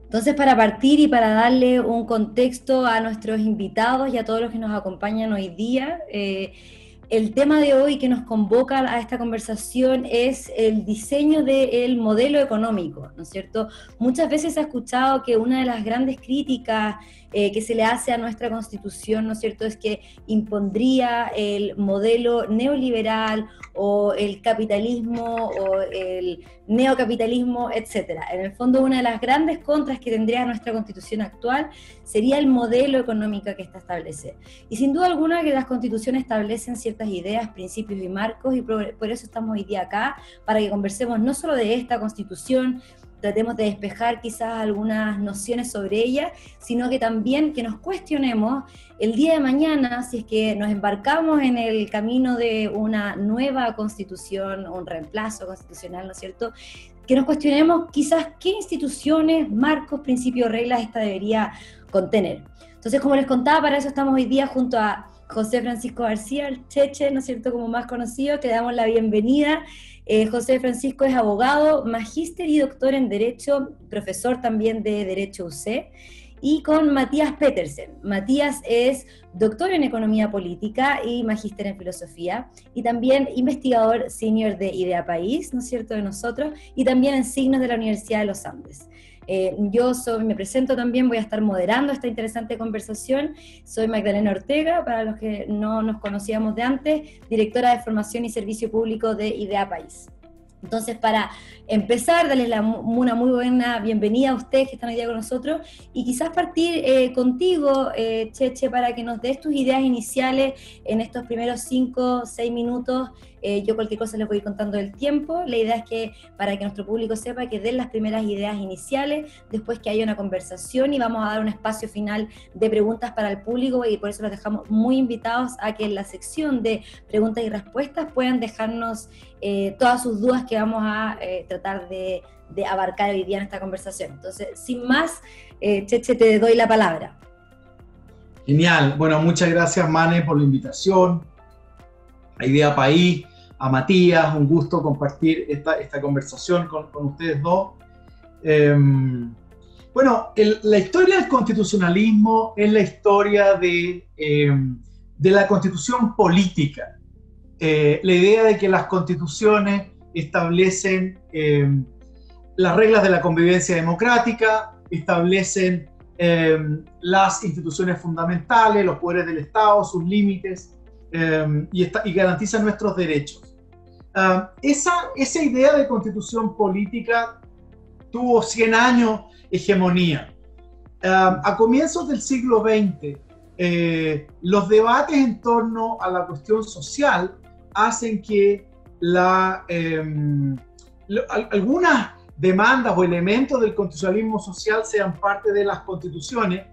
Entonces, para partir y para darle un contexto a nuestros invitados y a todos los que nos acompañan hoy día, el tema de hoy que nos convoca a esta conversación es el diseño del modelo económico, ¿no es cierto? Muchas veces se ha escuchado que una de las grandes críticas que se le hace a nuestra Constitución, ¿no es cierto?, es que impondría el modelo neoliberal o el capitalismo o el neocapitalismo, etcétera. En el fondo, una de las grandes contras que tendría nuestra Constitución actual sería el modelo económico que está establecido. Y sin duda alguna que las constituciones establecen ciertas ideas, principios y marcos, y por eso estamos hoy día acá, para que conversemos no solo de esta constitución, tratemos de despejar quizás algunas nociones sobre ella, sino que también que nos cuestionemos el día de mañana, si es que nos embarcamos en el camino de una nueva constitución, un reemplazo constitucional, ¿no es cierto?, que nos cuestionemos quizás qué instituciones, marcos, principios, reglas esta debería contener. Entonces, como les contaba, para eso estamos hoy día junto a José Francisco García, el Cheche, ¿no es cierto?, como más conocido, que le damos la bienvenida. José Francisco es abogado, magíster y doctor en Derecho, profesor también de Derecho UC, y con Matías Petersen. Matías es doctor en Economía Política y magíster en Filosofía, y también investigador senior de Idea País, ¿no es cierto?, de nosotros, y también en Signos de la Universidad de los Andes. Me presento también, voy a estar moderando esta interesante conversación. Soy Magdalena Ortega, para los que no nos conocíamos de antes, directora de Formación y Servicio Público de Idea País. Entonces, para empezar, darles una muy buena bienvenida a ustedes que están hoy día con nosotros, y quizás partir contigo, Cheche, para que nos des tus ideas iniciales en estos primeros 5 o 6 minutos. Yo cualquier cosa les voy contando del tiempo. La idea es que, para que nuestro público sepa, que den las primeras ideas iniciales, después que haya una conversación, y vamos a dar un espacio final de preguntas para el público, y por eso los dejamos muy invitados a que en la sección de preguntas y respuestas puedan dejarnos todas sus dudas que vamos a tratar de abarcar hoy día en esta conversación. Entonces, sin más, Cheche, te doy la palabra. Genial. Bueno, muchas gracias, Mane, por la invitación. A Idea País, a Matías, un gusto compartir esta conversación con ustedes dos. Bueno, la historia del constitucionalismo es la historia de la constitución política. La idea de que las constituciones establecen las reglas de la convivencia democrática, establecen las instituciones fundamentales, los poderes del Estado, sus límites, y garantizan nuestros derechos. Esa idea de constitución política tuvo 100 años hegemonía. A comienzos del siglo XX, los debates en torno a la cuestión social hacen que algunas demandas o elementos del constitucionalismo social sean parte de las constituciones,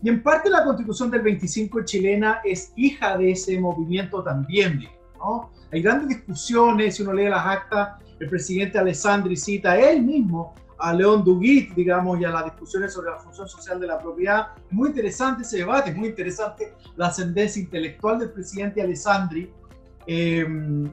y en parte la Constitución del 25 chilena es hija de ese movimiento también, ¿no? Hay grandes discusiones, si uno lee las actas, el presidente Alessandri cita él mismo a León Duguit, digamos, y a las discusiones sobre la función social de la propiedad. Es muy interesante ese debate, es muy interesante la ascendencia intelectual del presidente Alessandri.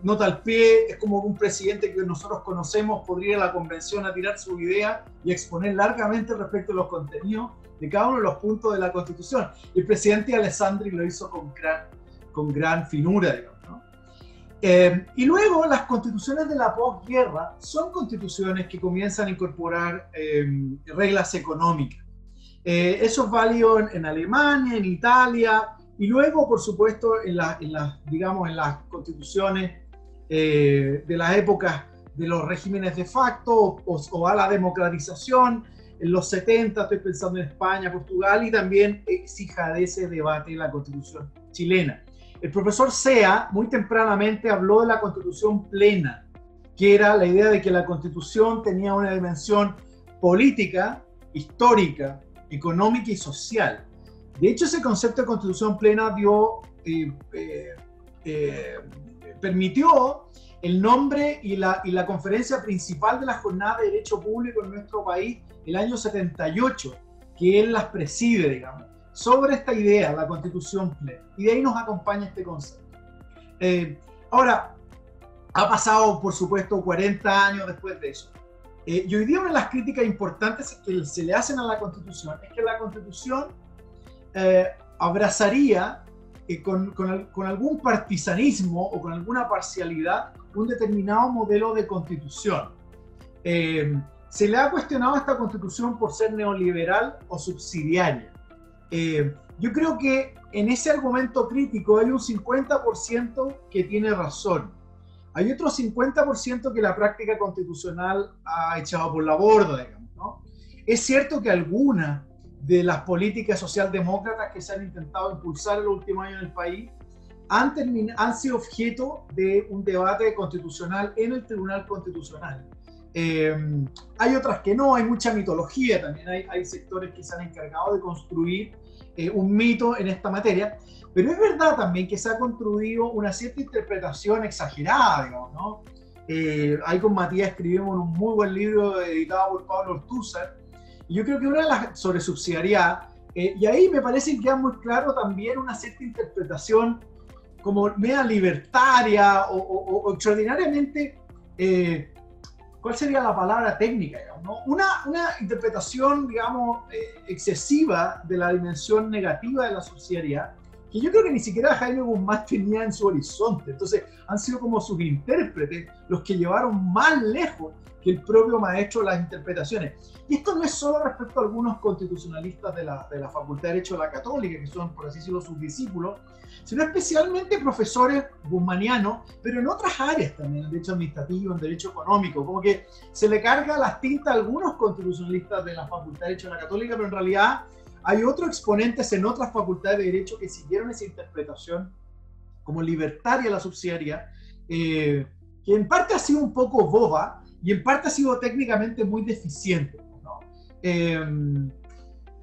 Nota al pie, es como un presidente que nosotros conocemos podría ir a la convención a tirar su idea y exponer largamente respecto a los contenidos de cada uno de los puntos de la Constitución. El presidente Alessandri lo hizo con gran finura, digamos, ¿no? Y luego las constituciones de la posguerra son constituciones que comienzan a incorporar reglas económicas. Eso es válido en Alemania, en Italia, y luego, por supuesto, en las constituciones de las épocas de los regímenes de facto o a la democratización. En los 70, estoy pensando en España, Portugal, y también es hija de ese debate la Constitución chilena. El profesor Sea muy tempranamente habló de la Constitución plena, que era la idea de que la Constitución tenía una dimensión política, histórica, económica y social. De hecho, ese concepto de Constitución plena permitió el nombre y la conferencia principal de la Jornada de Derecho Público en nuestro país el año 78, que él las preside, digamos, sobre esta idea, la Constitución plena. Y de ahí nos acompaña este concepto. Ahora, ha pasado, por supuesto, 40 años después de eso. Y hoy día una de las críticas importantes que se le hacen a la Constitución es que la Constitución abrazaría con algún partisanismo o con alguna parcialidad un determinado modelo de Constitución. Se le ha cuestionado a esta Constitución por ser neoliberal o subsidiaria. Yo creo que en ese argumento crítico hay un 50% que tiene razón. Hay otro 50% que la práctica constitucional ha echado por la borda, digamos, ¿no? Es cierto que algunas de las políticas socialdemócratas que se han intentado impulsar en los últimos años en el país han sido objeto de un debate constitucional en el Tribunal Constitucional. Hay otras que no, hay mucha mitología también, hay sectores que se han encargado de construir un mito en esta materia, pero es verdad también que se ha construido una cierta interpretación exagerada, digamos, ¿no? Ahí con Matías escribimos un muy buen libro editado por Pablo Ortúzar, y yo creo que una de las sobre subsidiariedad, y ahí me parece que queda muy claro también una cierta interpretación como media libertaria o extraordinariamente, ¿cuál sería la palabra técnica? Digamos, ¿no? Una interpretación, digamos, excesiva de la dimensión negativa de la subsidiariedad, que yo creo que ni siquiera Jaime Guzmán tenía en su horizonte. Entonces han sido como sus intérpretes los que llevaron más lejos que el propio maestro las interpretaciones. Y esto no es solo respecto a algunos constitucionalistas de la Facultad de Derecho de la Católica, que son, por así decirlo, sus discípulos, sino especialmente profesores guzmanianos, pero en otras áreas también, en derecho administrativo, en derecho económico, como que se le carga las tintas a algunos constitucionalistas de la Facultad de Derecho de la Católica, pero en realidad hay otros exponentes en otras facultades de Derecho que siguieron esa interpretación como libertaria de la subsidiariedad, que en parte ha sido un poco boba y en parte ha sido técnicamente muy deficiente, ¿no?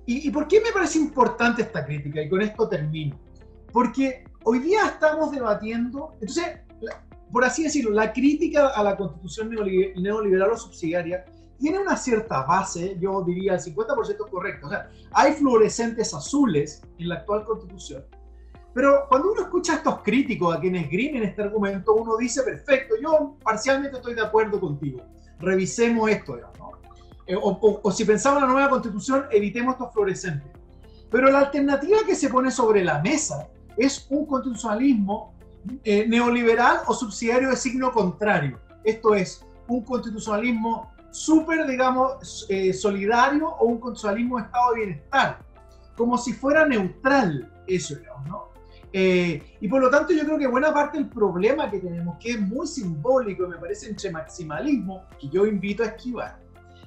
¿Y por qué me parece importante esta crítica? Y con esto termino. Porque hoy día estamos debatiendo, entonces, por así decirlo, la crítica a la Constitución neoliberal o subsidiaria tiene una cierta base, yo diría el 50% correcto. O sea, hay fluorescentes azules en la actual Constitución. Pero cuando uno escucha a estos críticos, a quienes grimen este argumento, uno dice, perfecto, yo parcialmente estoy de acuerdo contigo, revisemos esto, digamos, ¿no? O si pensamos en la nueva Constitución, evitemos estos fluorescentes. Pero la alternativa que se pone sobre la mesa es un constitucionalismo neoliberal o subsidiario de signo contrario. Esto es, un constitucionalismo súper, digamos, solidario o un constitucionalismo de estado de bienestar, como si fuera neutral eso, digamos, ¿no? Y por lo tanto yo creo que buena parte del problema que tenemos, que es muy simbólico y me parece entre maximalismo, que yo invito a esquivar,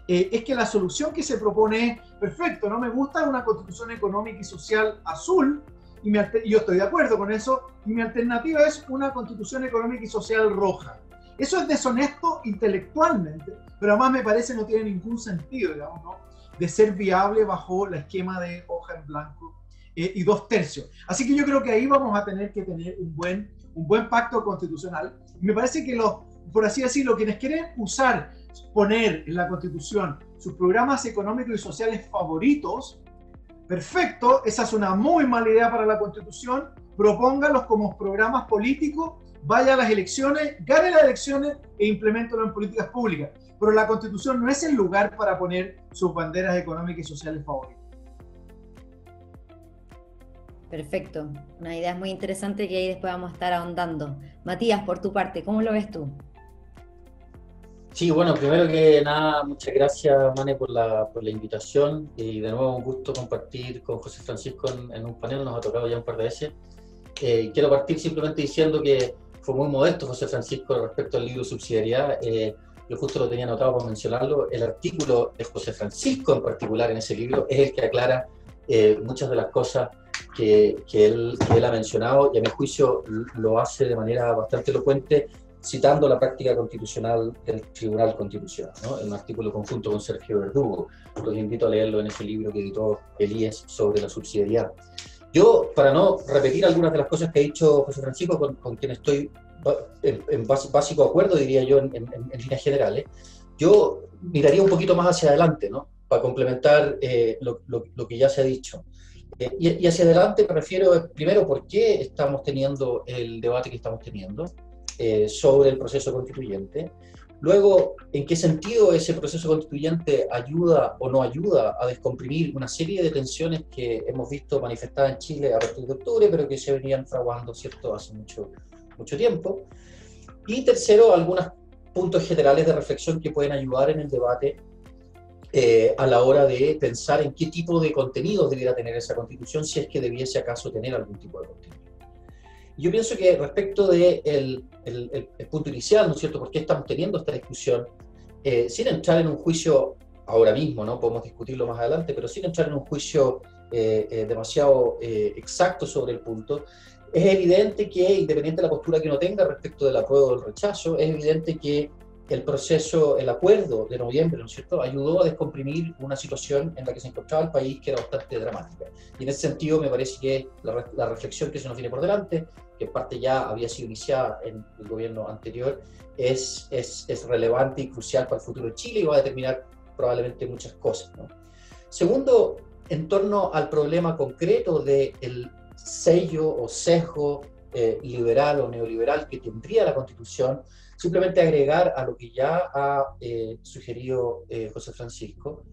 es que la solución que se propone es, perfecto, no me gusta una constitución económica y social azul, y yo estoy de acuerdo con eso, y mi alternativa es una constitución económica y social roja. Eso es deshonesto intelectualmente, pero además me parece no tiene ningún sentido, digamos, ¿no? De ser viable bajo el esquema de hoja en blanco y 2/3. Así que yo creo que ahí vamos a tener que tener un buen pacto constitucional. Y me parece que por así decirlo, quienes quieren poner en la Constitución sus programas económicos y sociales favoritos, perfecto, esa es una muy mala idea para la Constitución, propóngalos como programas políticos, vaya a las elecciones, gane las elecciones e impleméntalo en políticas públicas. Pero la Constitución no es el lugar para poner sus banderas económicas y sociales favoritas. Perfecto, una idea muy interesante que ahí después vamos a estar ahondando. Matías, por tu parte, ¿cómo lo ves tú? Sí, bueno, primero que nada, muchas gracias, Mane, por la invitación, y de nuevo un gusto compartir con José Francisco en un panel, nos ha tocado ya un par de veces. Quiero partir simplemente diciendo que fue muy modesto José Francisco respecto al libro Subsidiariedad. Yo justo lo tenía anotado para mencionarlo. El artículo de José Francisco en particular en ese libro es el que aclara muchas de las cosas que él ha mencionado, y a mi juicio lo hace de manera bastante elocuente, citando la práctica constitucional del Tribunal Constitucional, ¿no? En un artículo conjunto con Sergio Verdugo. Los invito a leerlo en ese libro que editó Elías sobre la subsidiariedad. Yo, para no repetir algunas de las cosas que ha dicho José Francisco, con quien estoy en básico acuerdo, diría yo, en líneas generales, yo miraría un poquito más hacia adelante, ¿no? Para complementar lo que ya se ha dicho. Y hacia adelante me refiero, primero, por qué estamos teniendo el debate que estamos teniendo sobre el proceso constituyente, Luego, ¿en qué sentido ese proceso constituyente ayuda o no ayuda a descomprimir una serie de tensiones que hemos visto manifestadas en Chile a partir de octubre, pero que se venían fraguando, ¿cierto?, hace mucho tiempo? Y tercero, algunos puntos generales de reflexión que pueden ayudar en el debate a la hora de pensar en qué tipo de contenidos debiera tener esa Constitución, si es que debiese acaso tener algún tipo de contenido. Yo pienso que respecto del punto inicial, ¿no es cierto?, por qué estamos teniendo esta discusión, sin entrar en un juicio ahora mismo, ¿no?, podemos discutirlo más adelante, pero sin entrar en un juicio demasiado exacto sobre el punto, es evidente que, independiente de la postura que uno tenga respecto del apruebo o del rechazo, es evidente que el proceso, el acuerdo de noviembre, ¿no es cierto?, ayudó a descomprimir una situación en la que se encontraba el país que era bastante dramática. Y en ese sentido me parece que la reflexión que se nos viene por delante, que en parte ya había sido iniciada en el gobierno anterior, es relevante y crucial para el futuro de Chile y va a determinar probablemente muchas cosas, ¿no? Segundo, en torno al problema concreto del sello o sesgo liberal o neoliberal que tendría la Constitución, simplemente agregar a lo que ya ha sugerido José Francisco,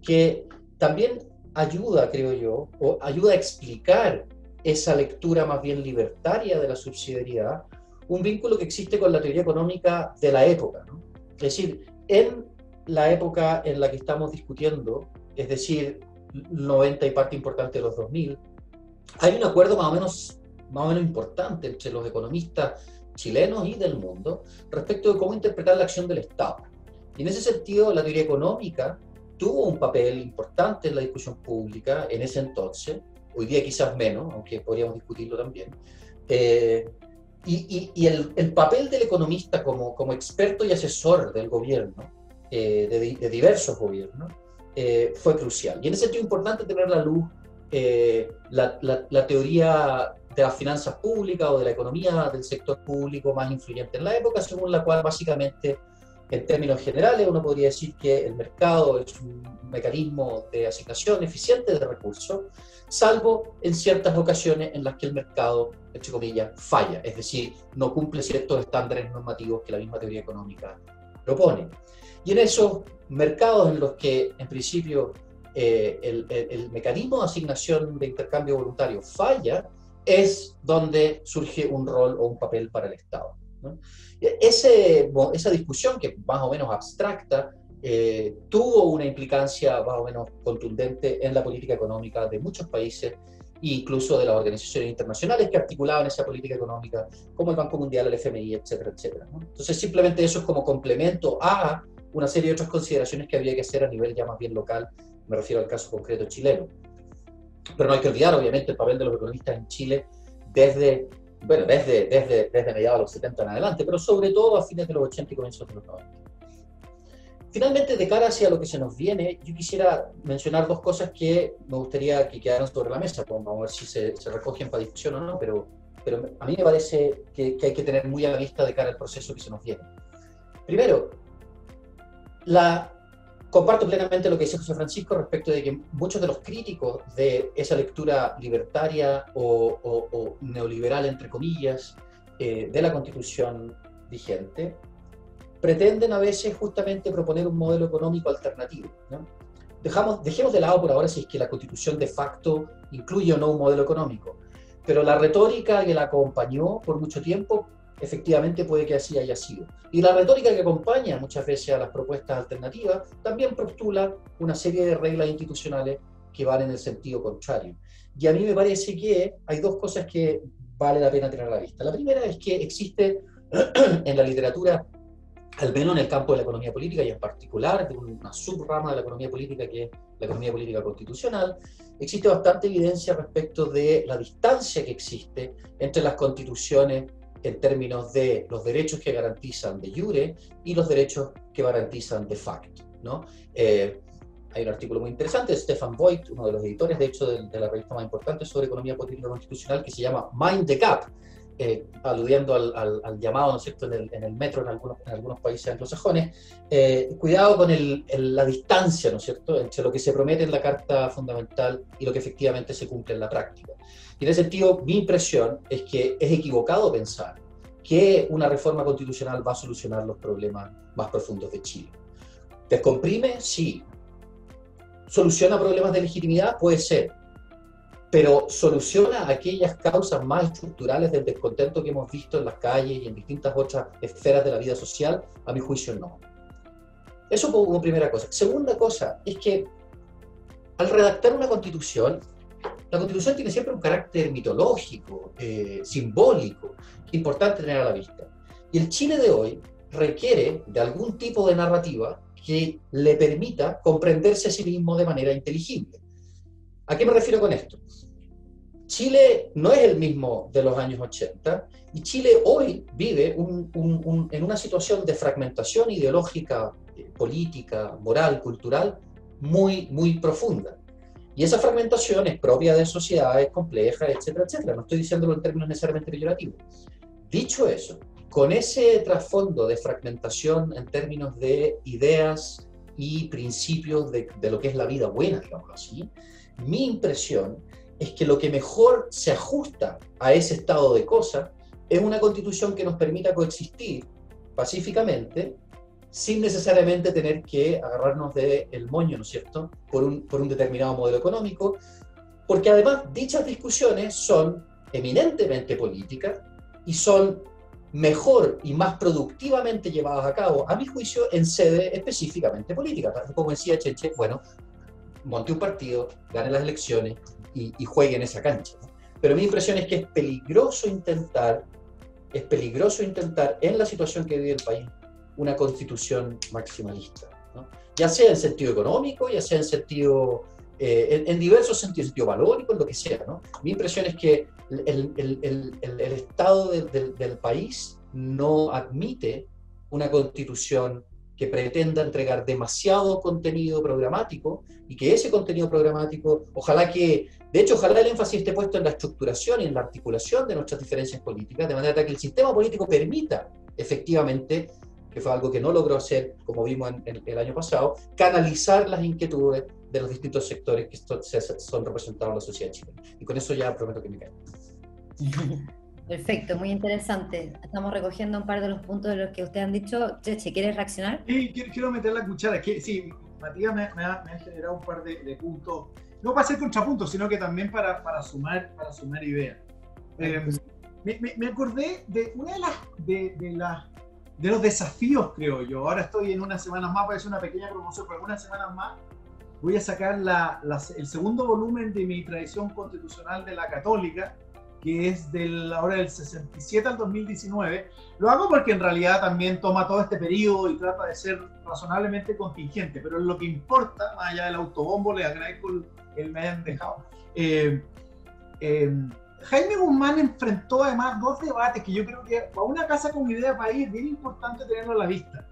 que también ayuda, creo yo, o ayuda a explicar esa lectura más bien libertaria de la subsidiariedad, un vínculo que existe con la teoría económica de la época, ¿no? Es decir, en la época en la que estamos discutiendo, es decir, 90 y parte importante de los 2000, hay un acuerdo más o menos importante entre los economistas chilenos y del mundo respecto de cómo interpretar la acción del Estado. Y en ese sentido, la teoría económica tuvo un papel importante en la discusión pública en ese entonces, hoy día quizás menos, aunque podríamos discutirlo también. Y el papel del economista como experto y asesor del gobierno, de diversos gobiernos, fue crucial. Y en ese sentido es importante tener a la luz la teoría de las finanzas públicas o de la economía del sector público más influyente en la época, según la cual básicamente, en términos generales, uno podría decir que el mercado es un mecanismo de asignación eficiente de recursos, salvo en ciertas ocasiones en las que el mercado, entre comillas, falla, es decir, no cumple ciertos estándares normativos que la misma teoría económica propone. Y en esos mercados en los que, en principio, el mecanismo de asignación de intercambio voluntario falla, es donde surge un rol o un papel para el Estado, ¿no? Esa discusión, que es más o menos abstracta, tuvo una implicancia más o menos contundente en la política económica de muchos países, incluso de las organizaciones internacionales que articulaban esa política económica, como el Banco Mundial, el FMI, etcétera, etcétera, ¿no? Entonces, simplemente eso es como complemento a una serie de otras consideraciones que había que hacer a nivel ya más bien local. Me refiero al caso concreto chileno. Pero no hay que olvidar, obviamente, el papel de los economistas en Chile desde mediados de los 70 en adelante, pero sobre todo a fines de los 80 y comienzos de los 90. Finalmente, de cara hacia lo que se nos viene, yo quisiera mencionar dos cosas que me gustaría que quedaran sobre la mesa. Vamos a ver si se recogen para discusión o no, pero a mí me parece que hay que tener muy a la vista de cara al proceso que se nos viene. Primero, comparto plenamente lo que dice José Francisco respecto de que muchos de los críticos de esa lectura libertaria o neoliberal, entre comillas, de la Constitución vigente, pretenden a veces justamente proponer un modelo económico alternativo, ¿no? Dejemos de lado por ahora si es que la Constitución de facto incluye o no un modelo económico, pero la retórica que la acompañó por mucho tiempo efectivamente puede que así haya sido. Y la retórica que acompaña muchas veces a las propuestas alternativas también postula una serie de reglas institucionales que van en el sentido contrario. Y a mí me parece que hay dos cosas que vale la pena tener a la vista. La primera es que existe en la literatura, al menos en el campo de la economía política y en particular de una subrama de la economía política que es la economía política constitucional, existe bastante evidencia respecto de la distancia que existe entre las constituciones en términos de los derechos que garantizan de jure y los derechos que garantizan de facto, ¿no? Hay un artículo muy interesante de Stefan Voigt, uno de los editores, de hecho, de la revista más importante sobre economía política constitucional, que se llama Mind the Gap, aludiendo al llamado, ¿no es cierto?, en el metro en algunos países anglosajones. Cuidado con la distancia, ¿no es cierto?, entre lo que se promete en la Carta Fundamental y lo que efectivamente se cumple en la práctica. Y en ese sentido, mi impresión es que es equivocado pensar que una reforma constitucional va a solucionar los problemas más profundos de Chile. ¿Descomprime? Sí. ¿Soluciona problemas de legitimidad? Puede ser. Pero ¿soluciona aquellas causas más estructurales del descontento que hemos visto en las calles y en distintas otras esferas de la vida social? A mi juicio, no. Eso como primera cosa. Segunda cosa es que al redactar una constitución, la constitución tiene siempre un carácter mitológico, simbólico, importante tener a la vista. Y el Chile de hoy requiere de algún tipo de narrativa que le permita comprenderse a sí mismo de manera inteligible. ¿A qué me refiero con esto? Chile no es el mismo de los años 80 y Chile hoy vive en una situación de fragmentación ideológica, política, moral, cultural muy, muy profunda. Y esa fragmentación es propia de sociedades complejas, etcétera, etcétera. No estoy diciéndolo en términos necesariamente peyorativos. Dicho eso, con ese trasfondo de fragmentación en términos de ideas y principios de lo que es la vida buena, digámoslo así, mi impresión es que lo que mejor se ajusta a ese estado de cosas es una constitución que nos permita coexistir pacíficamente, sin necesariamente tener que agarrarnos del moño, ¿no es cierto?, por un determinado modelo económico, porque además dichas discusiones son eminentemente políticas y son mejor y más productivamente llevadas a cabo, a mi juicio, en sede específicamente política. Como decía Cheche, bueno, monte un partido, gane las elecciones y juegue en esa cancha, ¿no? Pero mi impresión es que es peligroso intentar en la situación que vive el país una constitución maximalista, ¿no? Ya sea en sentido económico, ya sea en sentido, en diversos sentidos, en sentido valórico, en lo que sea, ¿no? Mi impresión es que el estado del país no admite una constitución que pretenda entregar demasiado contenido programático y que ese contenido programático, ojalá el énfasis esté puesto en la estructuración y en la articulación de nuestras diferencias políticas, de manera que el sistema político permita efectivamente, que fue algo que no logró hacer, como vimos en el año pasado, canalizar las inquietudes de los distintos sectores que son representados en la sociedad chilena. Y con eso ya prometo que me callo. Perfecto, muy interesante. Estamos recogiendo un par de los puntos de los que ustedes han dicho. Cheche, ¿quieres reaccionar? Sí, quiero meter la cuchara. Que, sí, Matías me ha generado un par de puntos, no para hacer contrapuntos, sino que también para sumar ideas. Me acordé de una de los desafíos, creo yo. Ahora estoy en unas semanas más, parece una pequeña promoción, pero en unas semanas más voy a sacar el segundo volumen de mi tradición constitucional de la Católica, que es ahora del 67 al 2019. Lo hago porque en realidad también toma todo este periodo y trata de ser razonablemente contingente, pero en lo que importa, más allá del autobombo, les agradezco el me hayan dejado. Jaime Guzmán enfrentó además dos debates que yo creo que para una casa con idea país es bien importante tenerlo a la vista.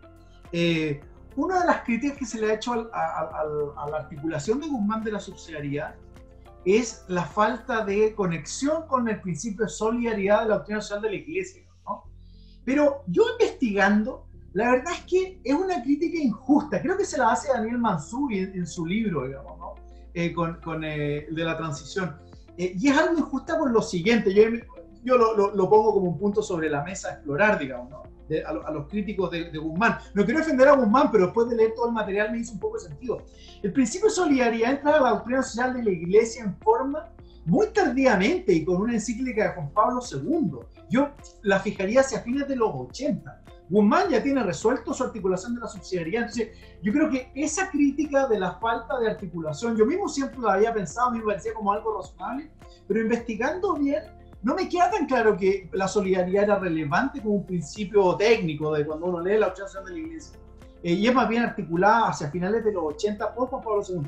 Una de las críticas que se le ha hecho a la articulación de Guzmán de la subsidiariedad es la falta de conexión con el principio de solidaridad de la doctrina social de la Iglesia, ¿no? Pero yo investigando, la verdad es que es una crítica injusta. Creo que se la hace Daniel Mansubi en su libro, digamos, ¿no? De la transición. Y es algo injusta por lo siguiente. Yo lo pongo como un punto sobre la mesa a explorar, digamos, ¿no? A los críticos de Guzmán. No quiero defender a Guzmán, pero después de leer todo el material me hizo un poco de sentido. El principio de solidaridad entra a la doctrina social de la Iglesia en forma muy tardíamente y con una encíclica de Juan Pablo II. Yo la fijaría hacia fines de los 80. Guzmán ya tiene resuelto su articulación de la subsidiariedad. Entonces, yo creo que esa crítica de la falta de articulación, yo mismo siempre lo había pensado, me parecía como algo razonable, pero investigando bien, no me queda tan claro que la solidaridad era relevante como un principio técnico de cuando uno lee la doctrina de la Iglesia. Y es más bien articulada hacia finales de los 80 por Juan Pablo II.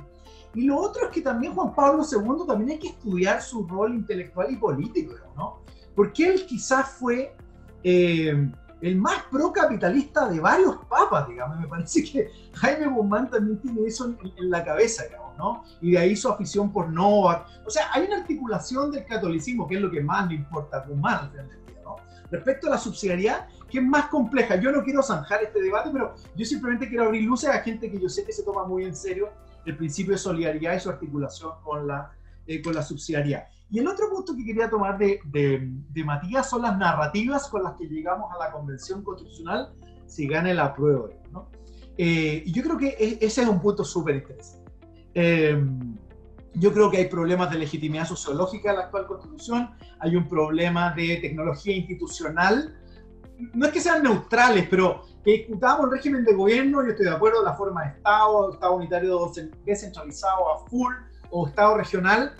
Y lo otro es que también Juan Pablo II también hay que estudiar su rol intelectual y político, ¿no? Porque él quizás fue el más procapitalista de varios papas, digamos. Me parece que Jaime Guzmán también tiene eso en la cabeza, digamos, ¿no? Y de ahí su afición por Novak. O sea, hay una articulación del catolicismo, que es lo que más le importa a Guzmán, ¿no? Respecto a la subsidiariedad, que es más compleja. Yo no quiero zanjar este debate, pero yo simplemente quiero abrir luces a gente que yo sé que se toma muy en serio el principio de solidaridad y su articulación con la con la subsidiariedad. Y el otro punto que quería tomar de Matías son las narrativas con las que llegamos a la Convención Constitucional si gana el apruebo, ¿no? Y yo creo que ese es un punto súper interesante. Yo creo que hay problemas de legitimidad sociológica en la actual Constitución, hay un problema de tecnología institucional. No es que sean neutrales, pero que discutamos el régimen de gobierno, yo estoy de acuerdo, la forma de Estado unitario descentralizado a full, o Estado regional.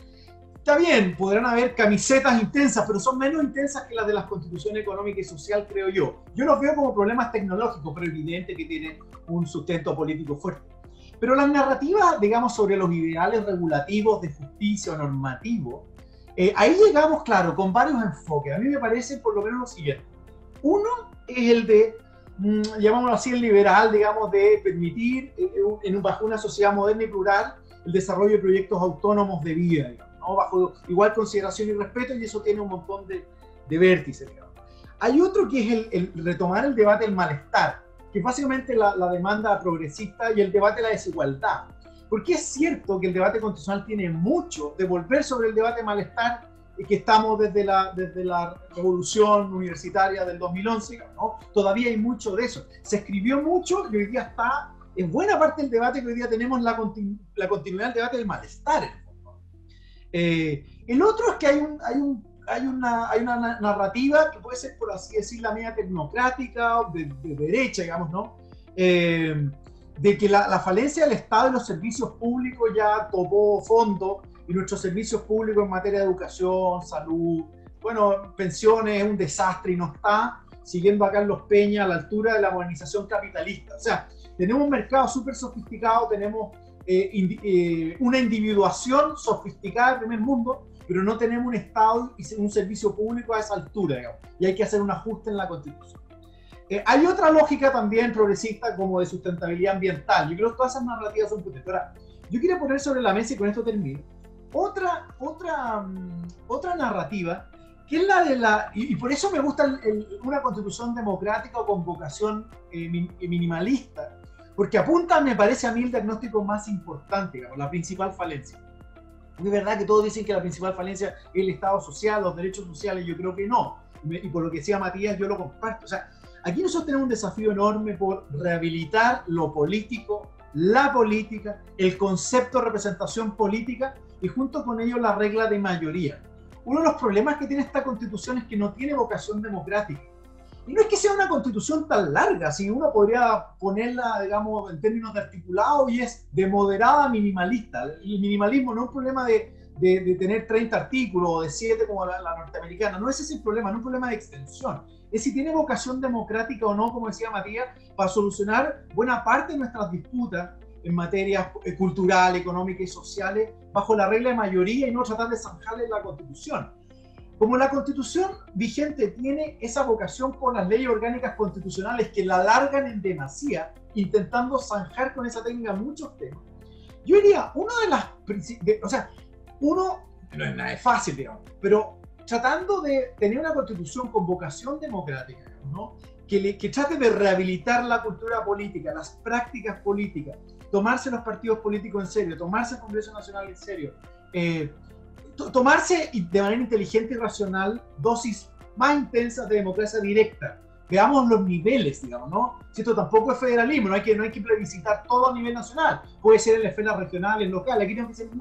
Está bien, podrán haber camisetas intensas, pero son menos intensas que las de las constituciones económica y social, creo yo. Yo los veo como problemas tecnológicos, pero evidente que tienen un sustento político fuerte. Pero las narrativas, digamos, sobre los ideales regulativos de justicia o normativo, ahí llegamos, claro, con varios enfoques. A mí me parece por lo menos lo siguiente. Uno es el de, llamámoslo así, el liberal, digamos, de permitir bajo una sociedad moderna y plural el desarrollo de proyectos autónomos de vida, digamos, ¿no? Bajo igual consideración y respeto, y eso tiene un montón de vértices, digamos. Hay otro que es el retomar el debate del malestar, que es básicamente la demanda progresista y el debate de la desigualdad. Porque es cierto que el debate constitucional tiene mucho de volver sobre el debate de malestar que estamos desde la revolución universitaria del 2011, ¿no? Todavía hay mucho de eso. Se escribió mucho y hoy día está en buena parte del debate que hoy día tenemos la continuidad del debate del malestar. El otro es que hay una narrativa que puede ser, por así decir, la media tecnocrática, de derecha, digamos, ¿no? De que la falencia del Estado y los servicios públicos ya topó fondo, y nuestros servicios públicos en materia de educación, salud, bueno, pensiones, es un desastre y no está siguiendo a Carlos Peña a la altura de la modernización capitalista. O sea, tenemos un mercado súper sofisticado, tenemos una individuación sofisticada del primer mundo, pero no tenemos un Estado y un servicio público a esa altura, digamos, y hay que hacer un ajuste en la Constitución. Hay otra lógica también progresista como de sustentabilidad ambiental. Yo creo que todas esas narrativas son potentes. Ahora, yo quiero poner sobre la mesa, y con esto termino, otra narrativa, que es la de y por eso me gusta una constitución democrática o con vocación minimalista, porque apunta, me parece a mí, el diagnóstico más importante, digamos, la principal falencia. Es verdad que todos dicen que la principal falencia es el Estado social, los derechos sociales. Yo creo que no, y por lo que decía Matías, yo lo comparto. O sea, aquí nosotros tenemos un desafío enorme por rehabilitar lo político, la política, el concepto de representación política, y junto con ello la regla de mayoría. Uno de los problemas que tiene esta Constitución es que no tiene vocación democrática. Y no es que sea una Constitución tan larga, si uno podría ponerla, digamos, en términos de articulado, y es de moderada a minimalista. El minimalismo no es un problema de tener 30 artículos o de 7 como la norteamericana, no es ese el problema, no es un problema de extensión. Es si tiene vocación democrática o no, como decía Matías, para solucionar buena parte de nuestras disputas en materia cultural, económica y sociales bajo la regla de mayoría y no tratar de zanjarle la Constitución. Como la Constitución vigente tiene esa vocación por las leyes orgánicas constitucionales que la alargan en demasía, intentando zanjar con esa técnica muchos temas, yo diría, uno, no es nada fácil, digamos, pero tratando de tener una Constitución con vocación democrática, ¿no? Que trate de rehabilitar la cultura política, las prácticas políticas, tomarse los partidos políticos en serio, tomarse el Congreso Nacional en serio, tomarse de manera inteligente y racional dosis más intensas de democracia directa. Veamos los niveles, digamos, ¿no? Si esto tampoco es federalismo, no hay que plebiscitar todo a nivel nacional, puede ser en esferas regionales, locales, aquí tenemos que ser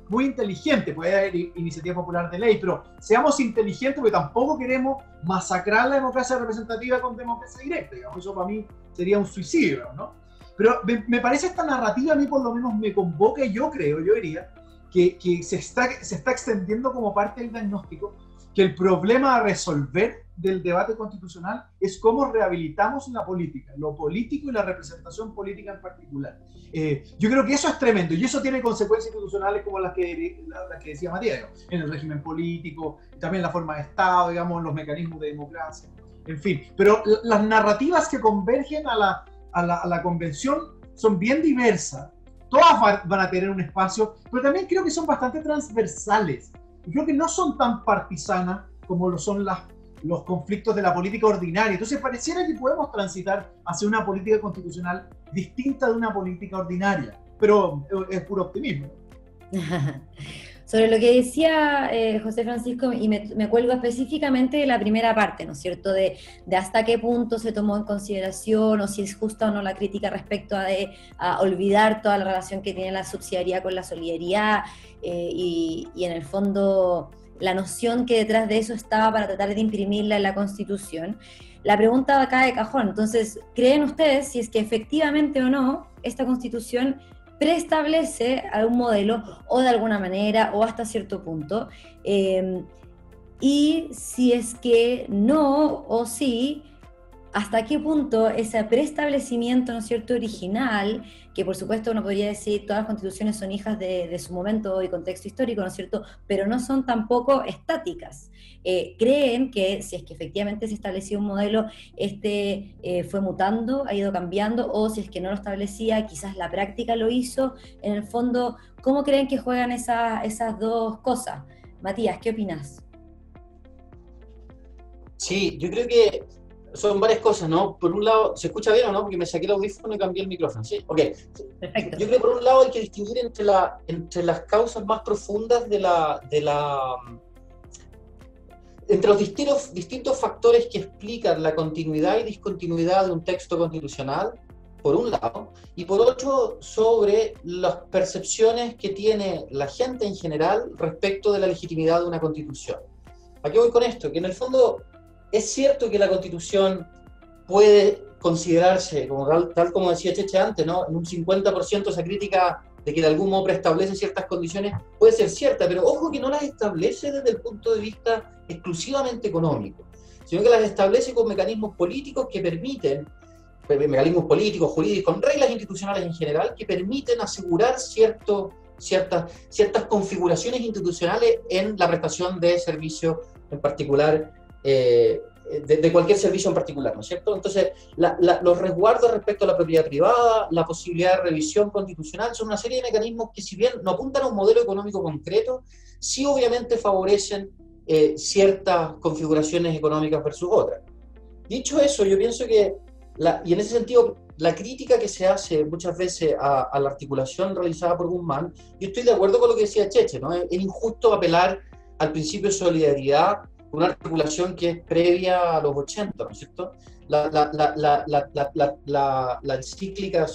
muy inteligentes, puede haber iniciativa popular de ley, pero seamos inteligentes porque tampoco queremos masacrar la democracia representativa con democracia directa, digamos, eso para mí sería un suicidio, ¿no? Pero me parece esta narrativa, a mí por lo menos me convoca, y yo diría, que se está extendiendo como parte del diagnóstico, que el problema a resolver del debate constitucional es cómo rehabilitamos la política, lo político y la representación política en particular. Yo creo que eso es tremendo, y eso tiene consecuencias institucionales como las que decía Matías, digamos, en el régimen político, también la forma de Estado, digamos, los mecanismos de democracia, en fin. Pero las narrativas que convergen a la convención son bien diversas, todas van a tener un espacio, pero también creo que son bastante transversales. Y creo que no son tan partisanas como lo son los conflictos de la política ordinaria. Entonces pareciera que podemos transitar hacia una política constitucional distinta de una política ordinaria, pero es puro optimismo. Sobre lo que decía José Francisco, y me cuelgo específicamente de la primera parte, ¿no es cierto?, de hasta qué punto se tomó en consideración o si es justa o no la crítica respecto a olvidar toda la relación que tiene la subsidiariedad con la solidaridad y en el fondo la noción que detrás de eso estaba para tratar de imprimirla en la Constitución. La pregunta acá de cajón, entonces, ¿creen ustedes si es que efectivamente o no esta Constitución preestablece algún modelo o de alguna manera o hasta cierto punto? Y si es que no o sí, ¿hasta qué punto ese preestablecimiento, ¿no es cierto?, original, que por supuesto uno podría decir todas las constituciones son hijas de su momento y contexto histórico, ¿no es cierto?, pero no son tampoco estáticas? ¿Creen que si es que efectivamente se establecía un modelo, fue mutando, ha ido cambiando, o si es que no lo establecía, quizás la práctica lo hizo? En el fondo, ¿cómo creen que juegan esas dos cosas? Matías, ¿qué opinas? Sí, yo creo que son varias cosas, ¿no? Por un lado, ¿se escucha bien o no? Porque me saqué el audífono y cambié el micrófono, ¿sí? Ok. Perfecto. Yo creo que por un lado hay que distinguir entre las causas más profundas entre los distintos factores que explican la continuidad y discontinuidad de un texto constitucional, por un lado, y por otro, sobre las percepciones que tiene la gente en general respecto de la legitimidad de una constitución. ¿A qué voy con esto? Que en el fondo es cierto que la Constitución puede considerarse, como tal como decía Cheche antes, ¿no?, en un 50% esa crítica de que de algún modo preestablece ciertas condiciones puede ser cierta, pero ojo que no las establece desde el punto de vista exclusivamente económico, sino que las establece con mecanismos políticos que permiten, mecanismos políticos, jurídicos, con reglas institucionales en general, que permiten asegurar ciertas configuraciones institucionales en la prestación de servicios en particular, de cualquier servicio en particular, ¿no es cierto? Entonces, los resguardos respecto a la propiedad privada, la posibilidad de revisión constitucional, son una serie de mecanismos que, si bien no apuntan a un modelo económico concreto, sí obviamente favorecen ciertas configuraciones económicas versus otras. Dicho eso, yo pienso que, y en ese sentido, la crítica que se hace muchas veces a la articulación realizada por Guzmán, yo estoy de acuerdo con lo que decía Cheche, ¿no? Es injusto apelar al principio de solidaridad, una articulación que es previa a los 80, ¿no es cierto? La encíclica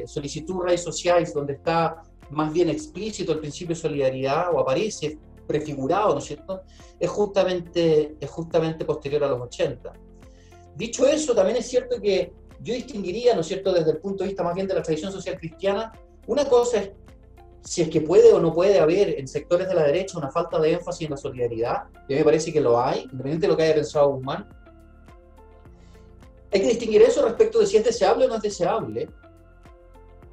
Solicitud Rei Sociais, donde está más bien explícito el principio de solidaridad, o aparece prefigurado, ¿no es cierto?, es justamente posterior a los 80. Dicho eso, también es cierto que yo distinguiría, ¿no es cierto?, desde el punto de vista más bien de la tradición social cristiana, una cosa es si es que puede o no puede haber en sectores de la derecha una falta de énfasis en la solidaridad, y a mí me parece que lo hay, independientemente de lo que haya pensado Guzmán. Hay que distinguir eso respecto de si es deseable o no es deseable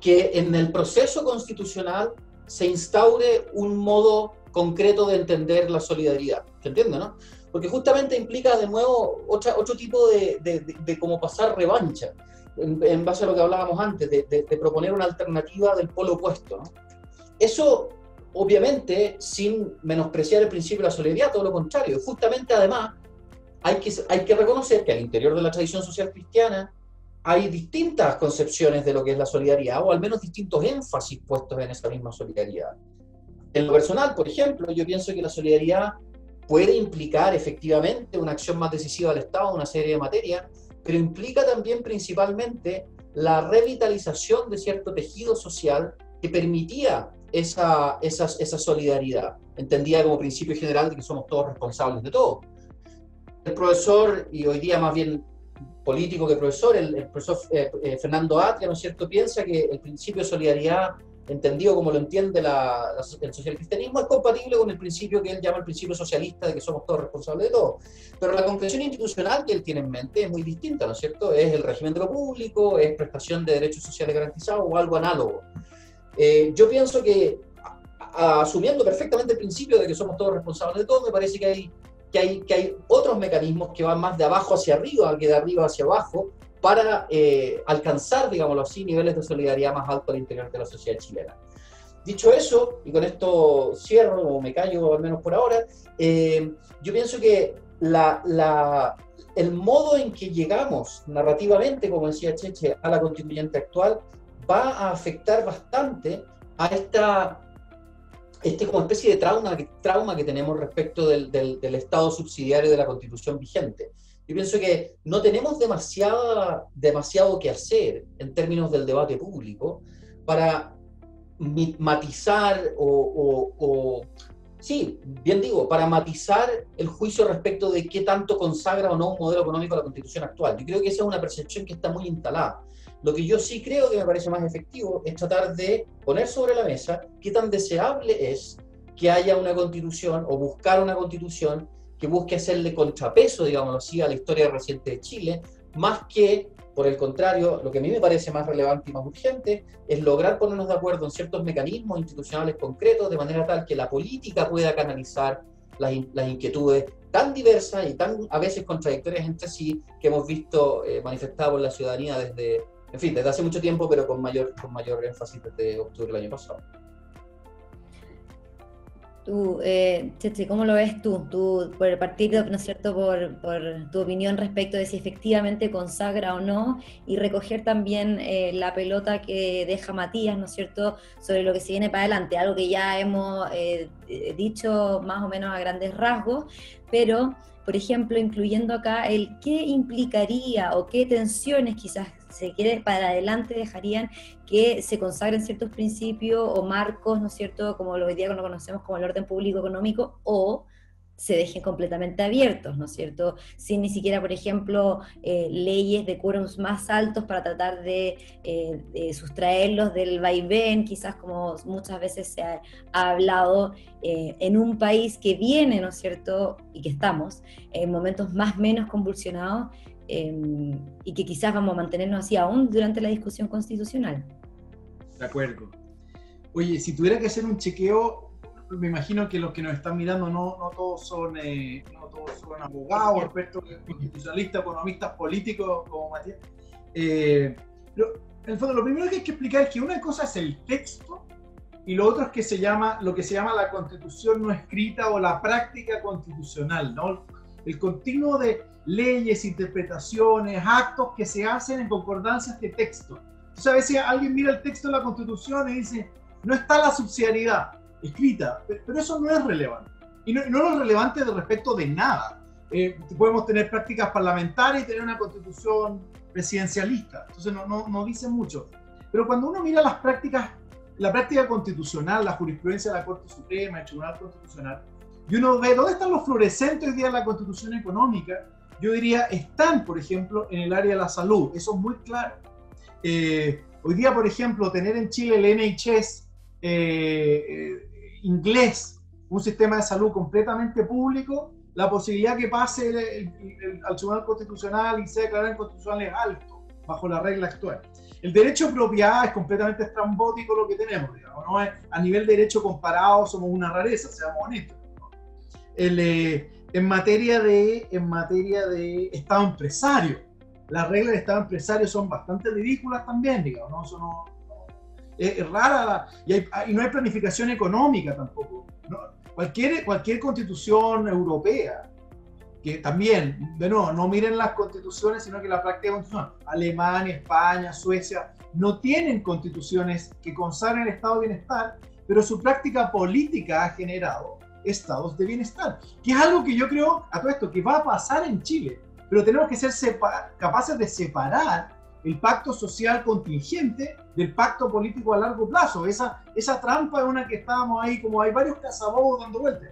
que en el proceso constitucional se instaure un modo concreto de entender la solidaridad. ¿Se entiende, no? Porque justamente implica de nuevo otro tipo de cómo pasar revancha, en base a lo que hablábamos antes, de proponer una alternativa del polo opuesto, ¿no? Eso, obviamente, sin menospreciar el principio de la solidaridad, todo lo contrario. Justamente, además, hay que reconocer que al interior de la tradición social cristiana hay distintas concepciones de lo que es la solidaridad, o al menos distintos énfasis puestos en esa misma solidaridad. En lo personal, por ejemplo, yo pienso que la solidaridad puede implicar efectivamente una acción más decisiva del Estado en una serie de materias, pero implica también principalmente la revitalización de cierto tejido social que permitía esa solidaridad, entendida como principio general de que somos todos responsables de todo. El profesor, y hoy día más bien político que profesor, el profesor Fernando Atria, ¿no es cierto?, piensa que el principio de solidaridad, entendido como lo entiende el socialcristianismo, es compatible con el principio que él llama el principio socialista de que somos todos responsables de todo. Pero la concreción institucional que él tiene en mente es muy distinta, ¿no es cierto? Es el régimen de lo público, es prestación de derechos sociales garantizados o algo análogo. Yo pienso que, asumiendo perfectamente el principio de que somos todos responsables de todo, me parece que hay otros mecanismos que van más de abajo hacia arriba que de arriba hacia abajo para alcanzar, digámoslo así, niveles de solidaridad más altos al interior de la sociedad chilena. Dicho eso, y con esto cierro, o me callo al menos por ahora, yo pienso que el modo en que llegamos narrativamente, como decía Cheche, a la constituyente actual, va a afectar bastante a como especie de trauma que tenemos respecto del Estado subsidiario de la Constitución vigente. Yo pienso que no tenemos demasiado que hacer en términos del debate público para matizar sí, bien digo, para matizar el juicio respecto de qué tanto consagra o no un modelo económico a la Constitución actual. Yo creo que esa es una percepción que está muy instalada. Lo que yo sí creo que me parece más efectivo es tratar de poner sobre la mesa qué tan deseable es que haya una Constitución o buscar una Constitución que busque hacerle contrapeso, digámoslo así, a la historia reciente de Chile, más que, por el contrario, lo que a mí me parece más relevante y más urgente es lograr ponernos de acuerdo en ciertos mecanismos institucionales concretos de manera tal que la política pueda canalizar las inquietudes tan diversas y tan a veces contradictorias entre sí que hemos visto manifestadas por la ciudadanía desde hace mucho tiempo, pero con mayor énfasis desde octubre del año pasado. Tú, Cheche, ¿cómo lo ves tú? Tú, por partir, ¿no es cierto?, por tu opinión respecto de si efectivamente consagra o no, y recoger también la pelota que deja Matías, ¿no es cierto?, sobre lo que se viene para adelante, algo que ya hemos dicho más o menos a grandes rasgos, pero, por ejemplo, incluyendo acá el qué implicaría o qué tensiones quizás se quiere para adelante dejarían que se consagren ciertos principios o marcos, ¿no es cierto?, como hoy día lo conocemos como el orden público económico, o se dejen completamente abiertos, ¿no es cierto?, sin ni siquiera, por ejemplo, leyes de quórums más altos para tratar de sustraerlos del vaivén, quizás como muchas veces se ha hablado en un país que viene, ¿no es cierto?, y que estamos en momentos más o menos convulsionados, y que quizás vamos a mantenernos así aún durante la discusión constitucional. De acuerdo. Oye, si tuviera que hacer un chequeo, me imagino que los que nos están mirando no todos son abogados, expertos constitucionalistas, economistas, políticos como Matías. Pero en el fondo lo primero que hay que explicar es que una cosa es el texto y lo otro es que lo que se llama la constitución no escrita o la práctica constitucional, ¿no? El continuo de leyes, interpretaciones, actos que se hacen en concordancia a este texto. Entonces a veces alguien mira el texto de la Constitución y dice, no está la subsidiariedad escrita, pero eso no es relevante. Y no es relevante de respecto de nada. Podemos tener prácticas parlamentarias y tener una Constitución presidencialista. Entonces no dice mucho. Pero cuando uno mira las prácticas, la práctica constitucional, la jurisprudencia de la Corte Suprema, el Tribunal Constitucional, y uno ve dónde están los fluorescentes hoy día en la Constitución económica, yo diría, están, por ejemplo, en el área de la salud. Eso es muy claro. Hoy día, por ejemplo, tener en Chile el NHS inglés, un sistema de salud completamente público, la posibilidad que pase al Tribunal Constitucional y sea declarado inconstitucional es alto, bajo la regla actual. El derecho de propiedad es completamente estrambótico lo que tenemos, digamos, ¿no? A nivel de derecho comparado somos una rareza, seamos honestos, ¿no? En materia de Estado empresario, las reglas de Estado empresario son bastante ridículas también, digamos, ¿no? Eso es rara, y no hay planificación económica tampoco, ¿no? Cualquier constitución europea, que también, de nuevo, no miren las constituciones, sino que la práctica constitucional, Alemania, España, Suecia, no tienen constituciones que consagren el estado de bienestar, pero su práctica política ha generado estados de bienestar, que es algo que yo creo, a todo esto, que va a pasar en Chile, pero tenemos que ser capaces de separar el pacto social contingente del pacto político a largo plazo. Esa trampa es una que estábamos ahí, como hay varios cazabobos dando vueltas.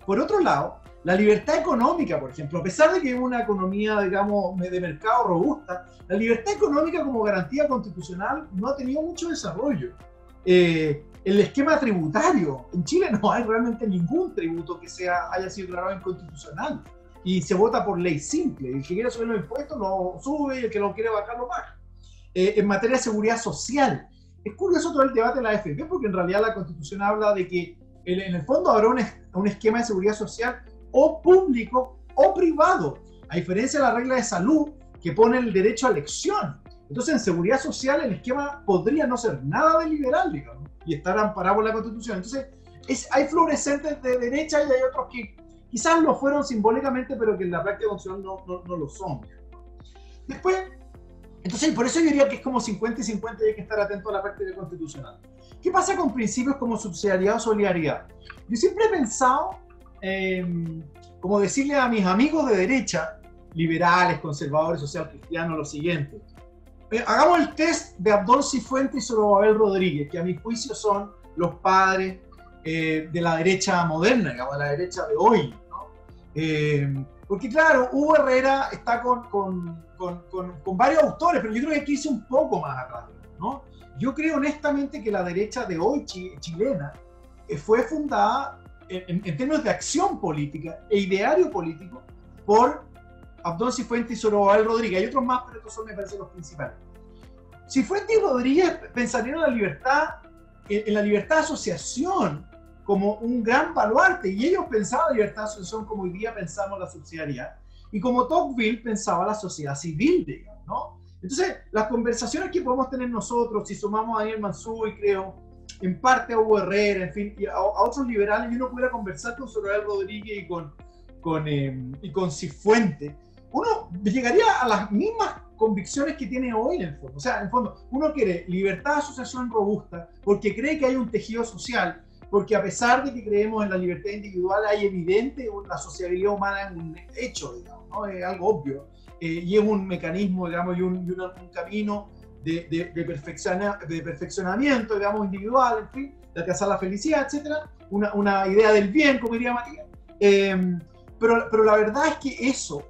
Por otro lado, la libertad económica, por ejemplo, a pesar de que es una economía, digamos, de mercado robusta, la libertad económica como garantía constitucional no ha tenido mucho desarrollo. El esquema tributario, en Chile no hay realmente ningún tributo que haya sido declarado inconstitucional y se vota por ley simple. El que quiere subir los impuestos lo sube y el que lo quiere bajar lo baja. En materia de seguridad social, es curioso todo el debate de la AFP porque en realidad la Constitución habla de que en el fondo habrá un esquema de seguridad social o público o privado, a diferencia de la regla de salud que pone el derecho a elección. Entonces en seguridad social el esquema podría no ser nada de liberal, digamos, y estar amparado por la Constitución. Entonces hay fluorescentes de derecha y hay otros que quizás lo fueron simbólicamente, pero que en la práctica constitucional no lo son. Después, entonces por eso yo diría que es como 50 y 50 y hay que estar atento a la práctica constitucional. ¿Qué pasa con principios como subsidiariedad o solidaridad? Yo siempre he pensado, como decirle a mis amigos de derecha, liberales, conservadores, social cristianos, lo siguiente. Hagamos el test de Abdón Cifuentes y Zorobabel Rodríguez, que a mi juicio son los padres de la derecha moderna, digamos, de la derecha de hoy, ¿no? Porque claro, Hugo Herrera está con varios autores, pero yo creo que hay que irse un poco más atrás, ¿no? Yo creo honestamente que la derecha de hoy chilena fue fundada en términos de acción política e ideario político por Abdón Cifuentes y Zorobabel Rodríguez. Hay otros más, pero estos son, me parece, los principales. Cifuentes y Rodríguez pensarían en la libertad de asociación como un gran baluarte, y ellos pensaban la libertad de asociación como hoy día pensamos la subsidiariedad, y como Tocqueville pensaba la sociedad civil, digamos, ¿no? Entonces, las conversaciones que podemos tener nosotros, si sumamos a Daniel Mansuy, creo, en parte a Hugo Herrera, en fin, y a otros liberales, y uno pudiera conversar con Zorobabel Rodríguez y con Cifuentes, uno llegaría a las mismas convicciones que tiene hoy en el fondo. O sea, en el fondo, uno quiere libertad de asociación robusta porque cree que hay un tejido social, porque a pesar de que creemos en la libertad individual, hay evidente la sociabilidad humana es un hecho, digamos, ¿no? Es algo obvio, y es un mecanismo, digamos, y un camino de perfeccionamiento, digamos, individual, en fin, de alcanzar la felicidad, etcétera, una idea del bien, como diría Matías. Pero la verdad es que eso,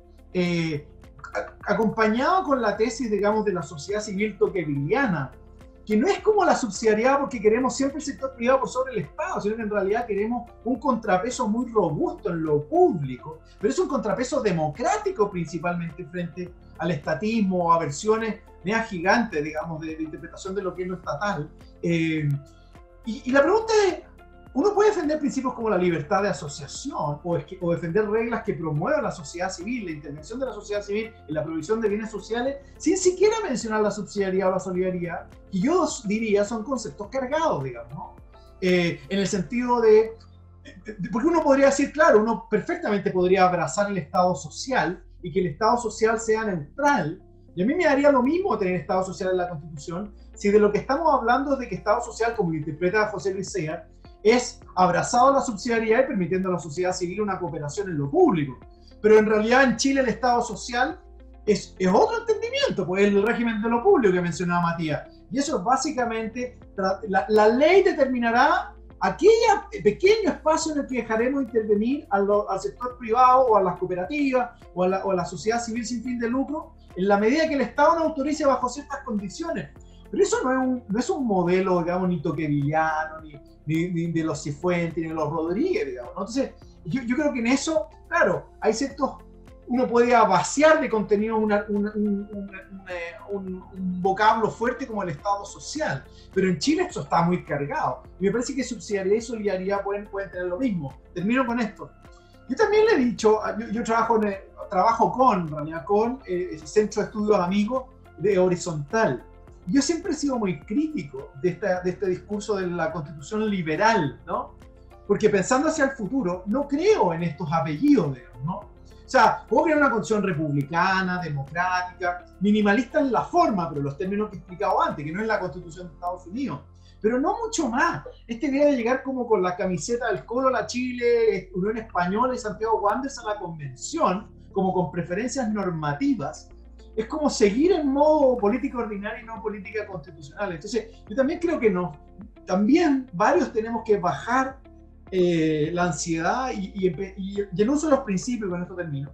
acompañado con la tesis, digamos, de la sociedad civil tocqueviliana, que no es como la subsidiariedad porque queremos siempre el sector privado por sobre el Estado, sino que en realidad queremos un contrapeso muy robusto en lo público, pero es un contrapeso democrático principalmente frente al estatismo o a versiones medias gigantes, digamos, de interpretación de lo que es lo estatal. Y la pregunta es, uno puede defender principios como la libertad de asociación o defender reglas que promuevan la sociedad civil, la intervención de la sociedad civil en la provisión de bienes sociales, sin siquiera mencionar la subsidiariedad o la solidaridad, que yo diría son conceptos cargados, digamos, ¿no? En el sentido porque uno podría decir, claro, uno perfectamente podría abrazar el Estado social y que el Estado social sea neutral, y a mí me daría lo mismo tener Estado social en la Constitución, si de lo que estamos hablando es de que Estado social, como lo interpreta José Luis Sea, es abrazado a la subsidiariedad y permitiendo a la sociedad civil una cooperación en lo público. Pero en realidad en Chile el Estado social es otro entendimiento, pues el régimen de lo público que mencionaba Matías. Y eso es básicamente, la ley determinará aquel pequeño espacio en el que dejaremos intervenir al sector privado o a las cooperativas o a la sociedad civil sin fin de lucro, en la medida que el Estado nos autorice bajo ciertas condiciones. Pero eso no es un modelo, digamos, ni tocqueviliano, ni de los Cifuentes, ni de los Rodríguez, digamos, ¿no? Entonces, yo creo que en eso, claro, hay ciertos, uno puede vaciar de contenido un vocablo fuerte como el Estado social, pero en Chile esto está muy cargado. Y me parece que subsidiariedad y solidaridad pueden tener lo mismo. Termino con esto. Yo también le he dicho, yo trabajo con el Centro de Estudios Amigos de Horizontal. Yo siempre he sido muy crítico de este discurso de la Constitución liberal, ¿no? Porque pensando hacia el futuro, no creo en estos apellidos, digamos, ¿no? O sea, puedo crear una Constitución republicana, democrática, minimalista en la forma, pero los términos que he explicado antes, que no es la Constitución de Estados Unidos, pero no mucho más. Esta idea de llegar como con la camiseta del Colo, la Chile, Unión Española y Santiago Wanderers a la convención, como con preferencias normativas, es como seguir en modo política ordinaria y no política constitucional. Entonces, yo también creo que también varios tenemos que bajar la ansiedad y el uso de los principios, con esto termino,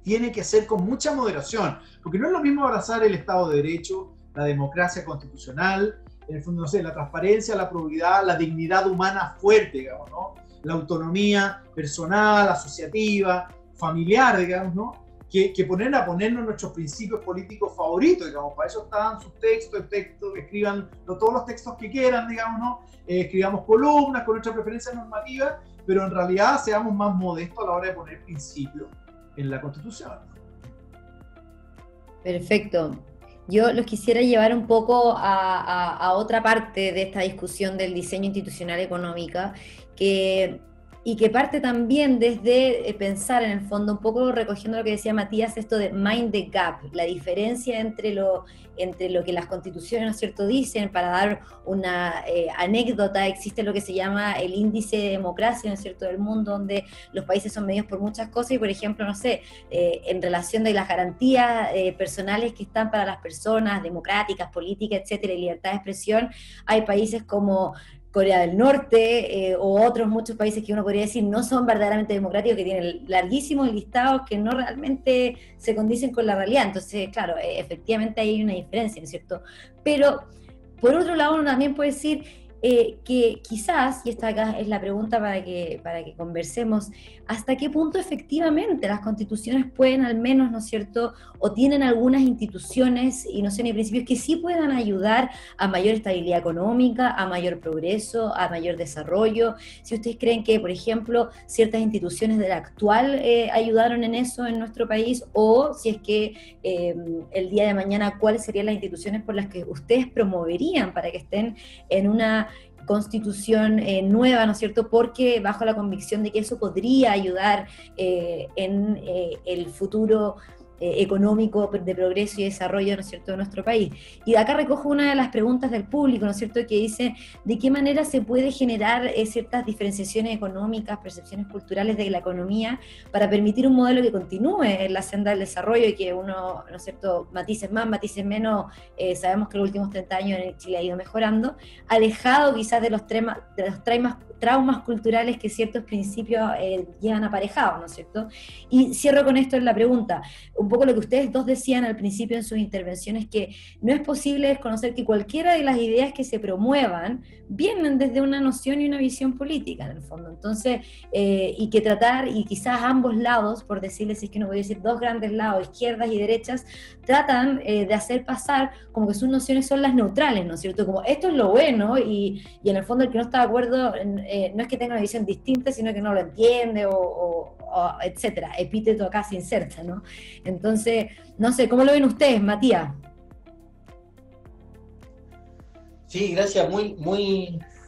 tiene que ser con mucha moderación, porque no es lo mismo abrazar el Estado de Derecho, la democracia constitucional, en el fondo, no sé, la transparencia, la probidad, la dignidad humana fuerte, digamos, ¿no? La autonomía personal, asociativa, familiar, digamos, ¿no? Que ponernos nuestros principios políticos favoritos, digamos, para eso están sus textos, escriban todos los textos que quieran, digamos, ¿no? Escribamos columnas con nuestra preferencia normativa, pero en realidad seamos más modestos a la hora de poner principios en la Constitución. Perfecto. Yo los quisiera llevar un poco a otra parte de esta discusión del diseño institucional económica, que y que parte también desde pensar en el fondo, un poco recogiendo lo que decía Matías, esto de mind the gap, la diferencia entre lo que las constituciones, ¿no es cierto?, dicen. Para dar una anécdota, existe lo que se llama el índice de democracia, ¿no es cierto?, del mundo, donde los países son medidos por muchas cosas, y por ejemplo, no sé, en relación de las garantías personales que están para las personas, democráticas, políticas, etcétera, y libertad de expresión, hay países como Corea del Norte, o otros muchos países que uno podría decir no son verdaderamente democráticos, que tienen larguísimos listados que no realmente se condicen con la realidad. Entonces, claro, efectivamente hay una diferencia, ¿no es cierto? Pero, por otro lado, uno también puede decir que quizás, y esta acá es la pregunta para que conversemos, hasta qué punto efectivamente las constituciones pueden al menos, ¿no es cierto?, o tienen algunas instituciones y nociones y principios que sí puedan ayudar a mayor estabilidad económica, a mayor progreso, a mayor desarrollo. Si ustedes creen que, por ejemplo, ciertas instituciones de la actual ayudaron en eso en nuestro país, o si es que el día de mañana, ¿cuáles serían las instituciones por las que ustedes promoverían para que estén en una constitución nueva, ¿no es cierto?, porque bajo la convicción de que eso podría ayudar en el futuro económico de progreso y desarrollo, ¿no es cierto?, de nuestro país. Y de acá recojo una de las preguntas del público, ¿no es cierto?, que dice de qué manera se puede generar ciertas diferenciaciones económicas, percepciones culturales de la economía para permitir un modelo que continúe en la senda del desarrollo y que uno, ¿no es cierto?, matices más, matices menos, sabemos que en los últimos 30 años en Chile ha ido mejorando, alejado quizás de los traumas culturales que ciertos principios llevan aparejados, ¿no es cierto? Y cierro con esto en la pregunta, un poco lo que ustedes dos decían al principio en sus intervenciones, que no es posible desconocer que cualquiera de las ideas que se promuevan vienen desde una noción y una visión política, en el fondo. Entonces, y que tratar, y quizás ambos lados, por decirles, si es que no voy a decir dos grandes lados, izquierdas y derechas, tratan de hacer pasar como que sus nociones son las neutrales, ¿no es cierto? Como esto es lo bueno, y en el fondo el que no está de acuerdo no es que tenga una visión distinta, sino que no lo entiende, o etcétera, epíteto acá se inserta, ¿no? Entonces, no sé, ¿cómo lo ven ustedes, Matías? Sí, gracias, muy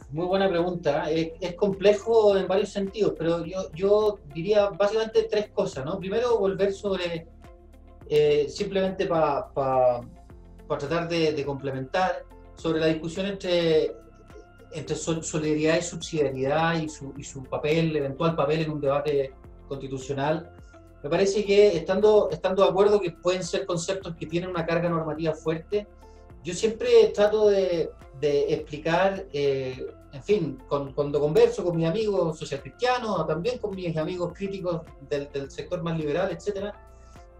buena pregunta. Es complejo en varios sentidos, pero yo diría básicamente tres cosas, ¿no? Primero, volver sobre, simplemente para tratar de complementar, sobre la discusión entre solidaridad y subsidiariedad y su papel, eventual papel en un debate constitucional. Me parece que estando de acuerdo que pueden ser conceptos que tienen una carga normativa fuerte, yo siempre trato de explicar, en fin, cuando converso con mis amigos socialcristianos, también con mis amigos críticos del sector más liberal, etcétera,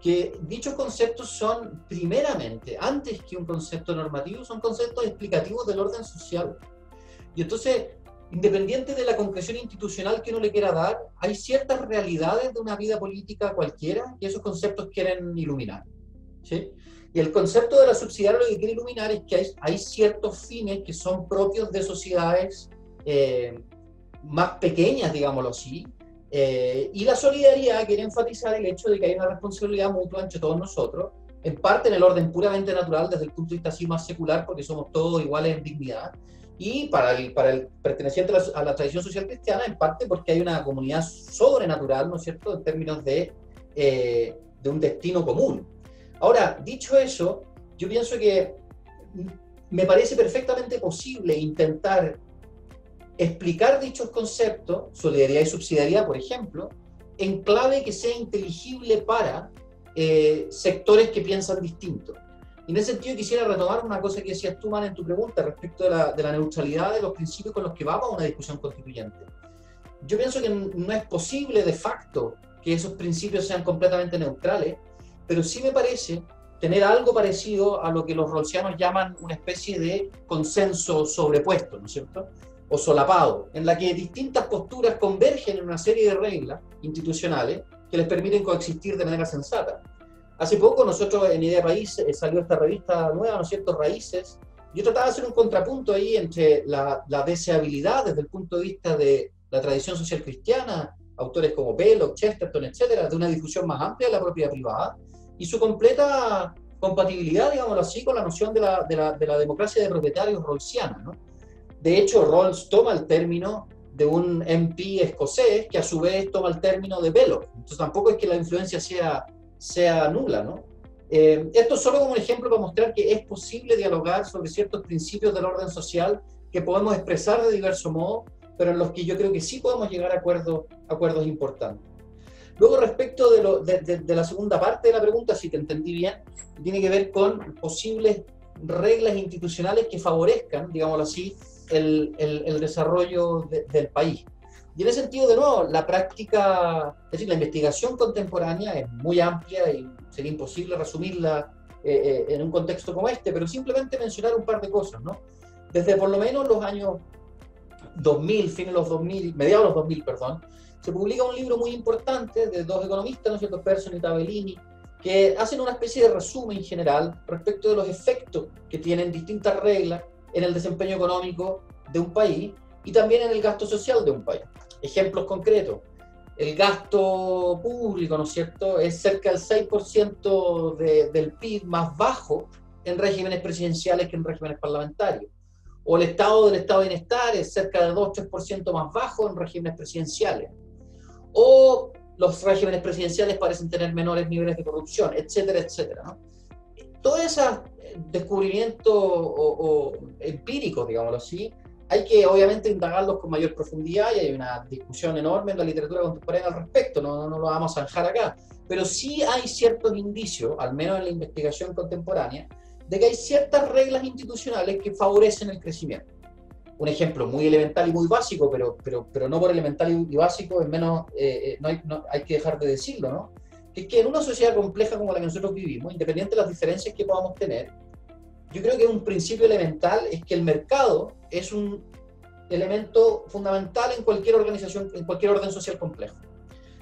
que dichos conceptos son primeramente, antes que un concepto normativo, son conceptos explicativos del orden social. Y entonces, independiente de la concreción institucional que uno le quiera dar, hay ciertas realidades de una vida política cualquiera que esos conceptos quieren iluminar, ¿sí? Y el concepto de la subsidiaria lo que quiere iluminar es que hay ciertos fines que son propios de sociedades más pequeñas, digámoslo así, y la solidaridad quiere enfatizar el hecho de que hay una responsabilidad mutua entre todos nosotros, en parte en el orden puramente natural, desde el punto de vista así más secular, porque somos todos iguales en dignidad, y para el perteneciente a la tradición social cristiana, en parte porque hay una comunidad sobrenatural, ¿no es cierto?, en términos de un destino común. Ahora, dicho eso, yo pienso que me parece perfectamente posible intentar explicar dichos conceptos, solidaridad y subsidiariedad, por ejemplo, en clave que sea inteligible para sectores que piensan distinto. Y en ese sentido quisiera retomar una cosa que decías tú, Man, en tu pregunta respecto de la neutralidad de los principios con los que vamos a una discusión constituyente. Yo pienso que no es posible de facto que esos principios sean completamente neutrales, pero sí me parece tener algo parecido a lo que los rawlsianos llaman una especie de consenso sobrepuesto, ¿no es cierto?, o solapado, en la que distintas posturas convergen en una serie de reglas institucionales que les permiten coexistir de manera sensata. Hace poco nosotros en Idea País salió esta revista nueva, ¿no es cierto?, Raíces. Yo trataba de hacer un contrapunto ahí entre la deseabilidad desde el punto de vista de la tradición social cristiana, autores como Belloc, Chesterton, etcétera, de una difusión más amplia de la propiedad privada, y su completa compatibilidad, digámoslo así, con la noción de la democracia de propietarios rawlsiana, ¿no? De hecho, Rawls toma el término de un MP escocés que a su vez toma el término de velo. Entonces tampoco es que la influencia sea nula, ¿no? Esto es solo como un ejemplo para mostrar que es posible dialogar sobre ciertos principios del orden social que podemos expresar de diverso modo, pero en los que yo creo que sí podemos llegar a acuerdos importantes. Luego, respecto de la segunda parte de la pregunta, si te entendí bien, tiene que ver con posibles reglas institucionales que favorezcan, digámoslo así, el desarrollo del país. Y en ese sentido, de nuevo, la práctica, es decir, la investigación contemporánea es muy amplia y sería imposible resumirla en un contexto como este, pero simplemente mencionar un par de cosas, ¿no? Desde por lo menos los años 2000, fines de los 2000, mediados de los 2000, perdón, se publica un libro muy importante de dos economistas, ¿no es cierto?, Persson y Tabellini, que hacen una especie de resumen general respecto de los efectos que tienen distintas reglas en el desempeño económico de un país y también en el gasto social de un país. Ejemplos concretos: el gasto público, ¿no es cierto?, es cerca del 6% del PIB, más bajo en regímenes presidenciales que en regímenes parlamentarios. O el estado de bienestar es cerca de 2-3% más bajo en regímenes presidenciales. O los regímenes presidenciales parecen tener menores niveles de corrupción, etcétera, etcétera, ¿no? Todos esos descubrimientos o empíricos, digámoslo así, hay que obviamente indagarlos con mayor profundidad y hay una discusión enorme en la literatura contemporánea al respecto, no lo vamos a zanjar acá, pero sí hay ciertos indicios, al menos en la investigación contemporánea, de que hay ciertas reglas institucionales que favorecen el crecimiento. Un ejemplo muy elemental y muy básico, pero no por elemental y básico, es menos, hay que dejar de decirlo, ¿no? Que es que en una sociedad compleja como la que nosotros vivimos, independiente de las diferencias que podamos tener, yo creo que un principio elemental es que el mercado es un elemento fundamental en cualquier organización, en cualquier orden social complejo.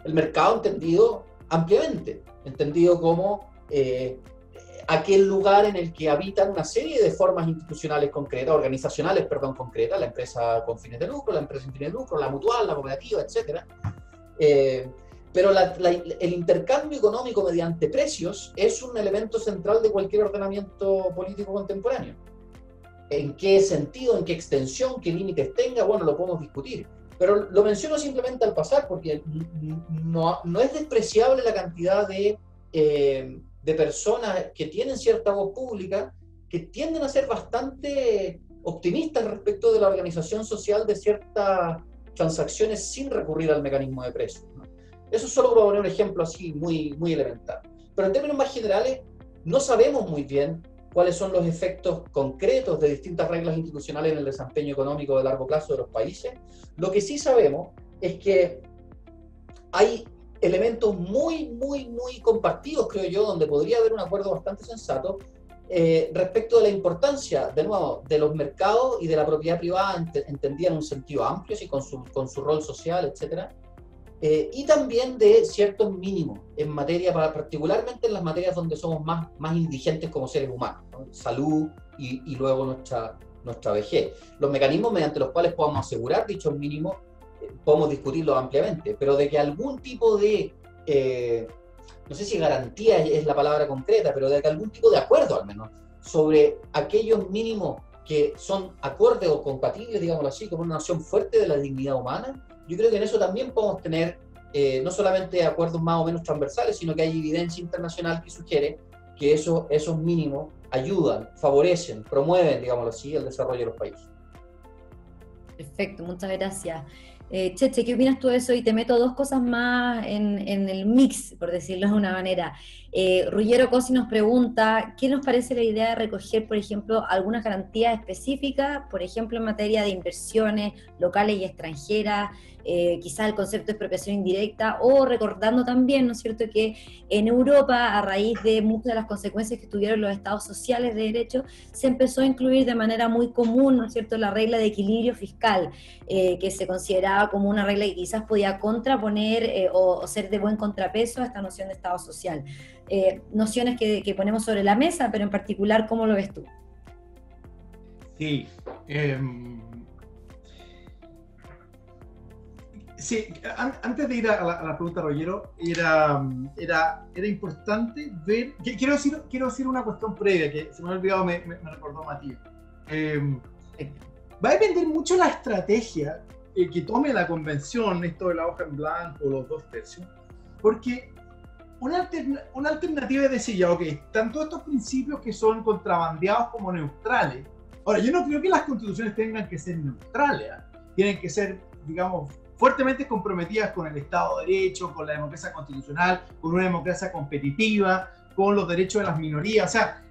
El mercado entendido ampliamente, entendido como aquel lugar en el que habitan una serie de formas institucionales concretas, organizacionales, perdón, concretas, la empresa con fines de lucro, la empresa sin fines de lucro, la mutual, la cooperativa, etc. Pero el intercambio económico mediante precios es un elemento central de cualquier ordenamiento político contemporáneo. ¿En qué sentido, en qué extensión, qué límites tenga? Bueno, lo podemos discutir. Pero lo menciono simplemente al pasar porque no es despreciable la cantidad de personas que tienen cierta voz pública que tienden a ser bastante optimistas respecto de la organización social de ciertas transacciones sin recurrir al mecanismo de precios, ¿no? Eso solo para poner un ejemplo así muy, muy elemental. Pero en términos más generales, no sabemos muy bien cuáles son los efectos concretos de distintas reglas institucionales en el desempeño económico de largo plazo de los países. Lo que sí sabemos es que hay elementos muy, muy, muy compartidos, creo yo, donde podría haber un acuerdo bastante sensato respecto de la importancia, de nuevo, de los mercados y de la propiedad privada entendida en un sentido amplio, ¿sí?, con su rol social, etcétera. Y también de ciertos mínimos en materia, particularmente en las materias donde somos más indigentes como seres humanos, ¿no? Salud y luego nuestra vejez. Los mecanismos mediante los cuales podamos asegurar dichos mínimos podemos discutirlos ampliamente, pero de que algún tipo de, no sé si garantía es la palabra concreta, pero de que algún tipo de acuerdo al menos sobre aquellos mínimos que son acordes o compatibles, digámoslo así, con una noción fuerte de la dignidad humana, yo creo que en eso también podemos tener no solamente acuerdos más o menos transversales, sino que hay evidencia internacional que sugiere que esos mínimos ayudan, favorecen, promueven, digámoslo así, el desarrollo de los países. Perfecto, muchas gracias. Cheche, ¿qué opinas tú de eso? Y te meto dos cosas más en el mix, por decirlo de una manera. Ruggiero Cosi nos pregunta, ¿qué nos parece la idea de recoger, por ejemplo, algunas garantías específicas, por ejemplo, en materia de inversiones locales y extranjeras, quizás el concepto de expropiación indirecta, o recordando también, ¿no es cierto?, que en Europa, a raíz de muchas de las consecuencias que tuvieron los estados sociales de derecho, se empezó a incluir de manera muy común, ¿no es cierto?, la regla de equilibrio fiscal, que se consideraba como una regla que quizás podía contraponer o ser de buen contrapeso a esta noción de estado social. Nociones que ponemos sobre la mesa, pero en particular, ¿cómo lo ves tú? Sí, sí, antes de ir a la pregunta, Ruggiero, era importante ver. Quiero decir una cuestión previa que se me ha olvidado, me recordó Matías. Va a depender mucho la estrategia que tome la convención esto de la hoja en blanco, los 2/3, porque una alternativa es decir, ya, ok, están todos estos principios que son contrabandeados como neutrales. Ahora, yo no creo que las constituciones tengan que ser neutrales, ¿eh? Tienen que ser, digamos, fuertemente comprometidas con el Estado de Derecho, con la democracia constitucional, con una democracia competitiva, con los derechos de las minorías. O sea,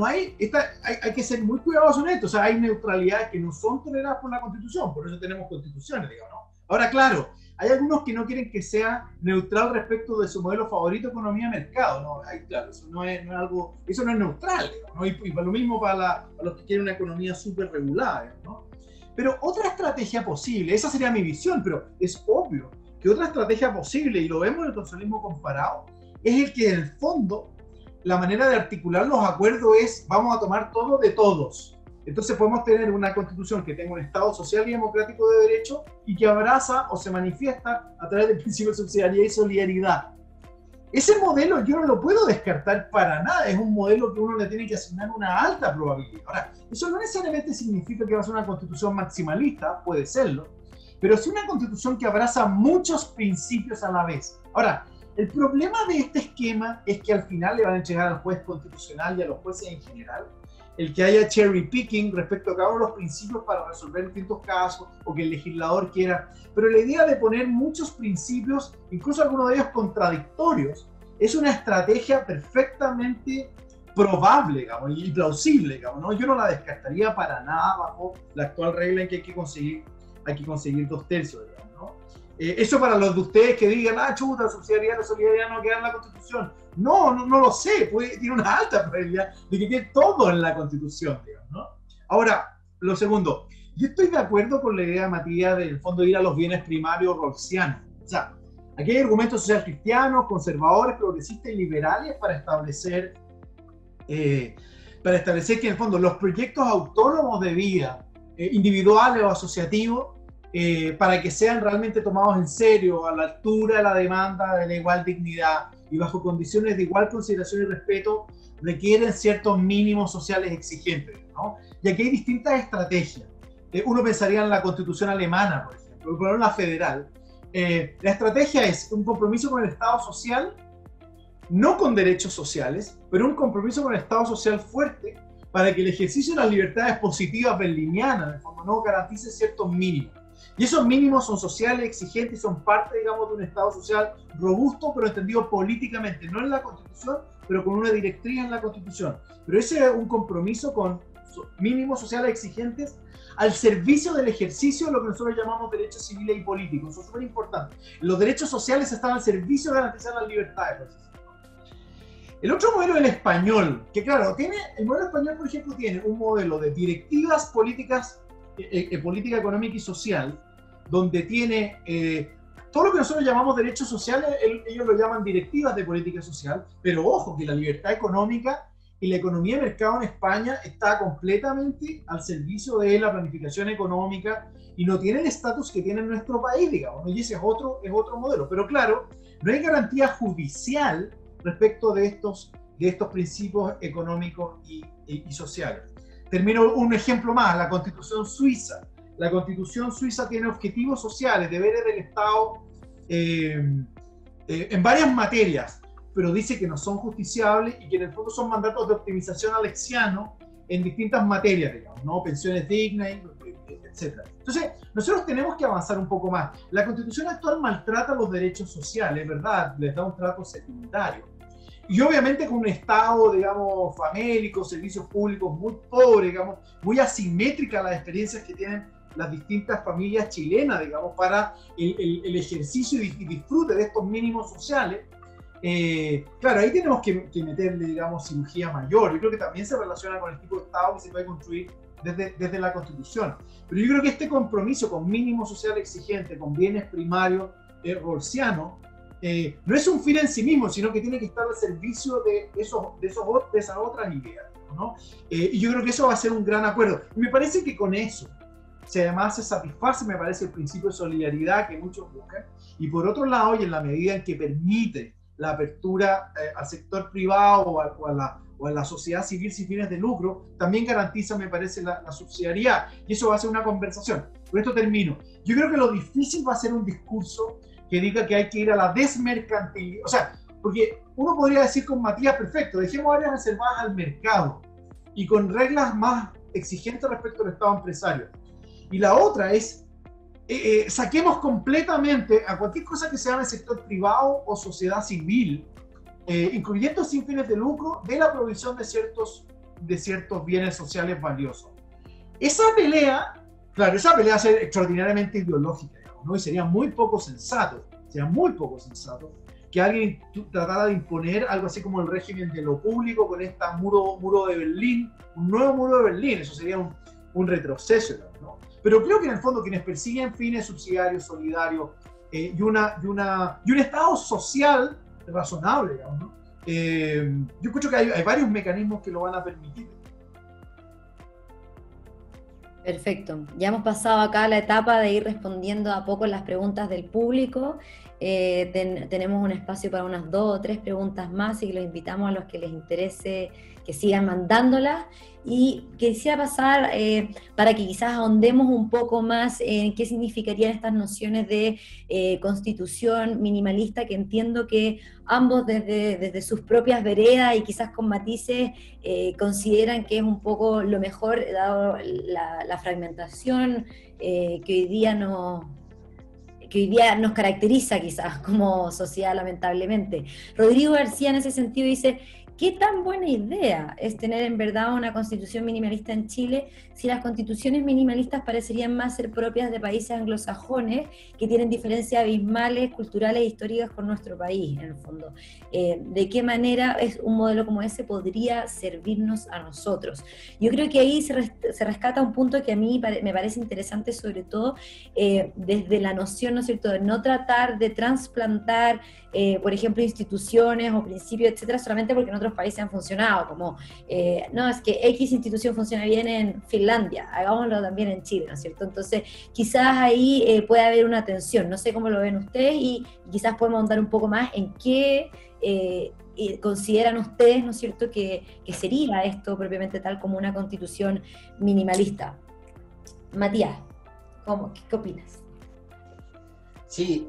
hay que ser muy cuidadosos en esto. O sea, hay neutralidades que no son toleradas por la Constitución, por eso tenemos constituciones, digamos, ¿no? Ahora, claro, hay algunos que no quieren que sea neutral respecto de su modelo favorito, economía-mercado, ¿no? Claro, eso no es algo, eso no es neutral, digamos, ¿no? Y para lo mismo para los que quieren una economía súper regulada, ¿no? Pero otra estrategia posible, esa sería mi visión, pero es obvio que otra estrategia posible, y lo vemos en el constitucionalismo comparado, es el que en el fondo la manera de articular los acuerdos es vamos a tomar todo de todos. Entonces podemos tener una constitución que tenga un Estado social y democrático de derecho y que abraza o se manifiesta a través del principio de subsidiariedad y solidaridad. Ese modelo yo no lo puedo descartar para nada, es un modelo que uno le tiene que asignar una alta probabilidad. Ahora, eso no necesariamente significa que va a ser una constitución maximalista, puede serlo, pero sí una constitución que abraza muchos principios a la vez. Ahora, el problema de este esquema es que al final le van a entregar al juez constitucional y a los jueces en general el que haya cherry picking respecto a cada uno de los principios para resolver distintos casos o que el legislador quiera. Pero la idea de poner muchos principios, incluso algunos de ellos contradictorios, es una estrategia perfectamente probable, digamos, y plausible, digamos, ¿no? Yo no la descartaría para nada bajo la actual regla en que hay que conseguir 2/3, digamos, ¿no? Eso para los de ustedes que digan, chuta, la subsidiariedad, la solidaridad no queda en la Constitución. No lo sé, tiene una alta probabilidad de que quede todo en la Constitución, digamos, ¿no? Ahora, lo segundo, yo estoy de acuerdo con la idea, Matías, del fondo de ir a los bienes primarios rawlsianos. O sea, aquí hay argumentos social cristianos, conservadores, progresistas y liberales para establecer que en el fondo los proyectos autónomos de vida, individuales o asociativos, para que sean realmente tomados en serio, a la altura de la demanda de la igual dignidad y bajo condiciones de igual consideración y respeto, requieren ciertos mínimos sociales exigentes, ¿no? Y aquí hay distintas estrategias. Uno pensaría en la Constitución alemana, por ejemplo, pero en la federal. La estrategia es un compromiso con el Estado social, no con derechos sociales, pero un compromiso con el Estado social fuerte para que el ejercicio de las libertades positivas berlinianas, en el fondo, no garantice ciertos mínimos. Y esos mínimos son sociales, exigentes, y son parte, digamos, de un Estado social robusto, pero entendido políticamente, no en la Constitución, pero con una directriz en la Constitución. Pero ese es un compromiso con mínimos sociales exigentes al servicio del ejercicio de lo que nosotros llamamos derechos civiles y políticos. Eso es súper importante. Los derechos sociales están al servicio de garantizar las libertades. El otro modelo es el español, que claro, el modelo español, por ejemplo, tiene un modelo de directivas políticas, política económica y social, donde tiene todo lo que nosotros llamamos derechos sociales, ellos lo llaman directivas de política social, pero ojo, que la libertad económica y la economía de mercado en España está completamente al servicio de la planificación económica y no tiene el estatus que tiene en nuestro país, digamos, ¿no? Y ese es otro modelo. Pero claro, no hay garantía judicial respecto de estos principios económicos y sociales. Termino un ejemplo más, la Constitución suiza. La Constitución suiza tiene objetivos sociales, deberes del Estado en varias materias, pero dice que no son justiciables y que en el fondo son mandatos de optimización alexiano en distintas materias, digamos, ¿no? Pensiones dignas, etc. Entonces, nosotros tenemos que avanzar un poco más. La Constitución actual maltrata los derechos sociales, ¿verdad? Les da un trato secundario. Y obviamente con un Estado, digamos, famélico, servicios públicos muy pobres, digamos, muy asimétrica las experiencias que tienen las distintas familias chilenas, digamos, para el ejercicio y disfrute de estos mínimos sociales. Claro, ahí tenemos que meterle, digamos, cirugía mayor. Yo creo que también se relaciona con el tipo de Estado que se puede construir desde la Constitución. Pero yo creo que este compromiso con mínimo social exigente, con bienes primarios rawlsianos, no es un fin en sí mismo, sino que tiene que estar al servicio de esas otras ideas, ¿no? Y yo creo que eso va a ser un gran acuerdo. Y me parece que con eso, si además se satisface, me parece, el principio de solidaridad que muchos buscan, y por otro lado, y en la medida en que permite la apertura al sector privado o a la sociedad civil sin fines de lucro, también garantiza, me parece, la subsidiariedad. Y eso va a ser una conversación. Con esto termino. Yo creo que lo difícil va a ser un discurso que diga que hay que ir a la desmercantilización. O sea, porque uno podría decir con Matías, perfecto, dejemos áreas reservadas al mercado y con reglas más exigentes respecto al Estado empresario. Y la otra es, saquemos completamente a cualquier cosa que sea en el sector privado o sociedad civil, incluyendo sin fines de lucro, de la provisión de ciertos bienes sociales valiosos. Esa pelea, claro, esa pelea va a ser extraordinariamente ideológica, digamos, ¿no? Y sería muy poco sensato que alguien tratara de imponer algo así como el régimen de lo público con este muro de Berlín, un nuevo muro de Berlín. Eso sería un retroceso, ¿no? Pero creo que en el fondo quienes persiguen fines subsidiarios, solidarios, y un Estado social razonable, digamos, ¿no? Yo escucho que hay varios mecanismos que lo van a permitir. Perfecto. Ya hemos pasado acá la etapa de ir respondiendo a poco las preguntas del público. Tenemos un espacio para unas 2 o 3 preguntas más y los invitamos a los que les interese que sigan mandándolas. Y quisiera pasar para que quizás ahondemos un poco más en qué significarían estas nociones de constitución minimalista, que entiendo que ambos desde sus propias veredas y quizás con matices consideran que es un poco lo mejor dado la fragmentación que hoy día nos caracteriza quizás como sociedad, lamentablemente. Rodrigo García en ese sentido dice: ¿qué tan buena idea es tener en verdad una constitución minimalista en Chile si las constituciones minimalistas parecerían más ser propias de países anglosajones que tienen diferencias abismales, culturales e históricas con nuestro país, en el fondo? ¿De qué manera un modelo como ese podría servirnos a nosotros? Yo creo que ahí se rescata un punto que a mí me parece interesante, sobre todo desde la noción, ¿no es cierto?, de no tratar de trasplantar, por ejemplo, instituciones o principios, etcétera, solamente porque en otros países han funcionado, como, no, es que X institución funciona bien en Finlandia, hagámoslo también en Chile, ¿no es cierto? Entonces, quizás ahí puede haber una tensión, no sé cómo lo ven ustedes, y quizás podemos ahondar un poco más en qué consideran ustedes, ¿no es cierto?, que sería esto propiamente tal como una constitución minimalista. Matías, ¿qué opinas? Sí,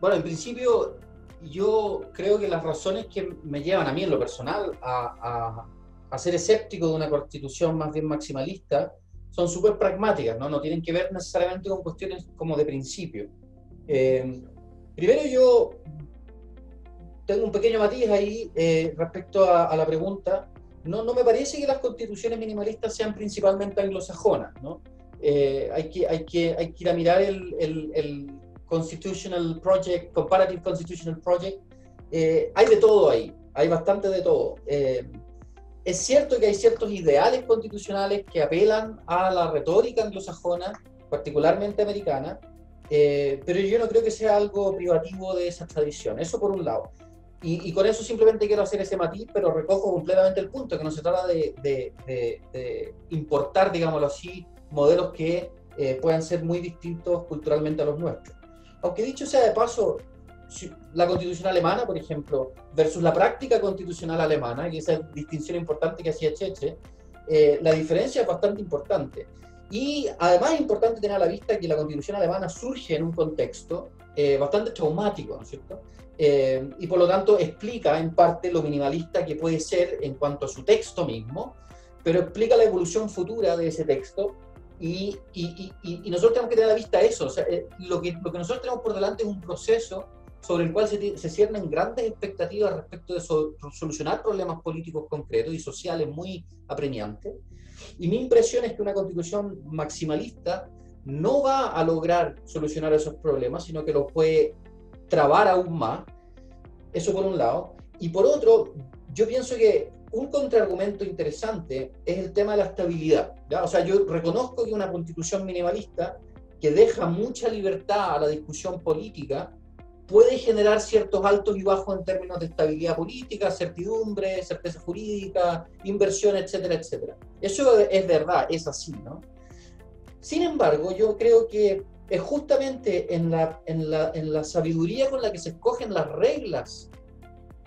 bueno, en principio yo creo que las razones que me llevan a mí en lo personal a ser escéptico de una constitución más bien maximalista son súper pragmáticas, ¿no? No tienen que ver necesariamente con cuestiones como de principio. Primero, yo tengo un pequeño matiz ahí respecto a la pregunta. No me parece que las constituciones minimalistas sean principalmente anglosajonas, ¿no? Hay que ir a mirar el Constitutional Project, Comparative Constitutional Project. Hay de todo ahí, hay bastante de todo. Es cierto que hay ciertos ideales constitucionales que apelan a la retórica anglosajona, particularmente americana, pero yo no creo que sea algo privativo de esa tradición. Eso por un lado. Y con eso simplemente quiero hacer ese matiz, pero recojo completamente el punto, que no se trata de importar, digámoslo así, modelos que puedan ser muy distintos culturalmente a los nuestros. Aunque dicho sea de paso, la constitución alemana, por ejemplo, versus la práctica constitucional alemana, y esa distinción importante que hacía Cheche, la diferencia es bastante importante. Y además es importante tener a la vista que la constitución alemana surge en un contexto bastante traumático, ¿no es cierto? Y por lo tanto explica en parte lo minimalista que puede ser en cuanto a su texto mismo, pero explica la evolución futura de ese texto. Y nosotros tenemos que tener a la vista eso. O sea, lo que nosotros tenemos por delante es un proceso sobre el cual se ciernen grandes expectativas respecto de solucionar problemas políticos concretos y sociales muy apremiantes. Y mi impresión es que una constitución maximalista no va a lograr solucionar esos problemas, sino que los puede trabar aún más. Eso por un lado. Y por otro, yo pienso que un contraargumento interesante es el tema de la estabilidad, ¿ya? O sea, yo reconozco que una constitución minimalista que deja mucha libertad a la discusión política puede generar ciertos altos y bajos en términos de estabilidad política, certidumbre, certeza jurídica, inversión, etcétera, etcétera. Eso es verdad, es así, ¿no? Sin embargo, yo creo que es justamente en la sabiduría con la que se escogen las reglas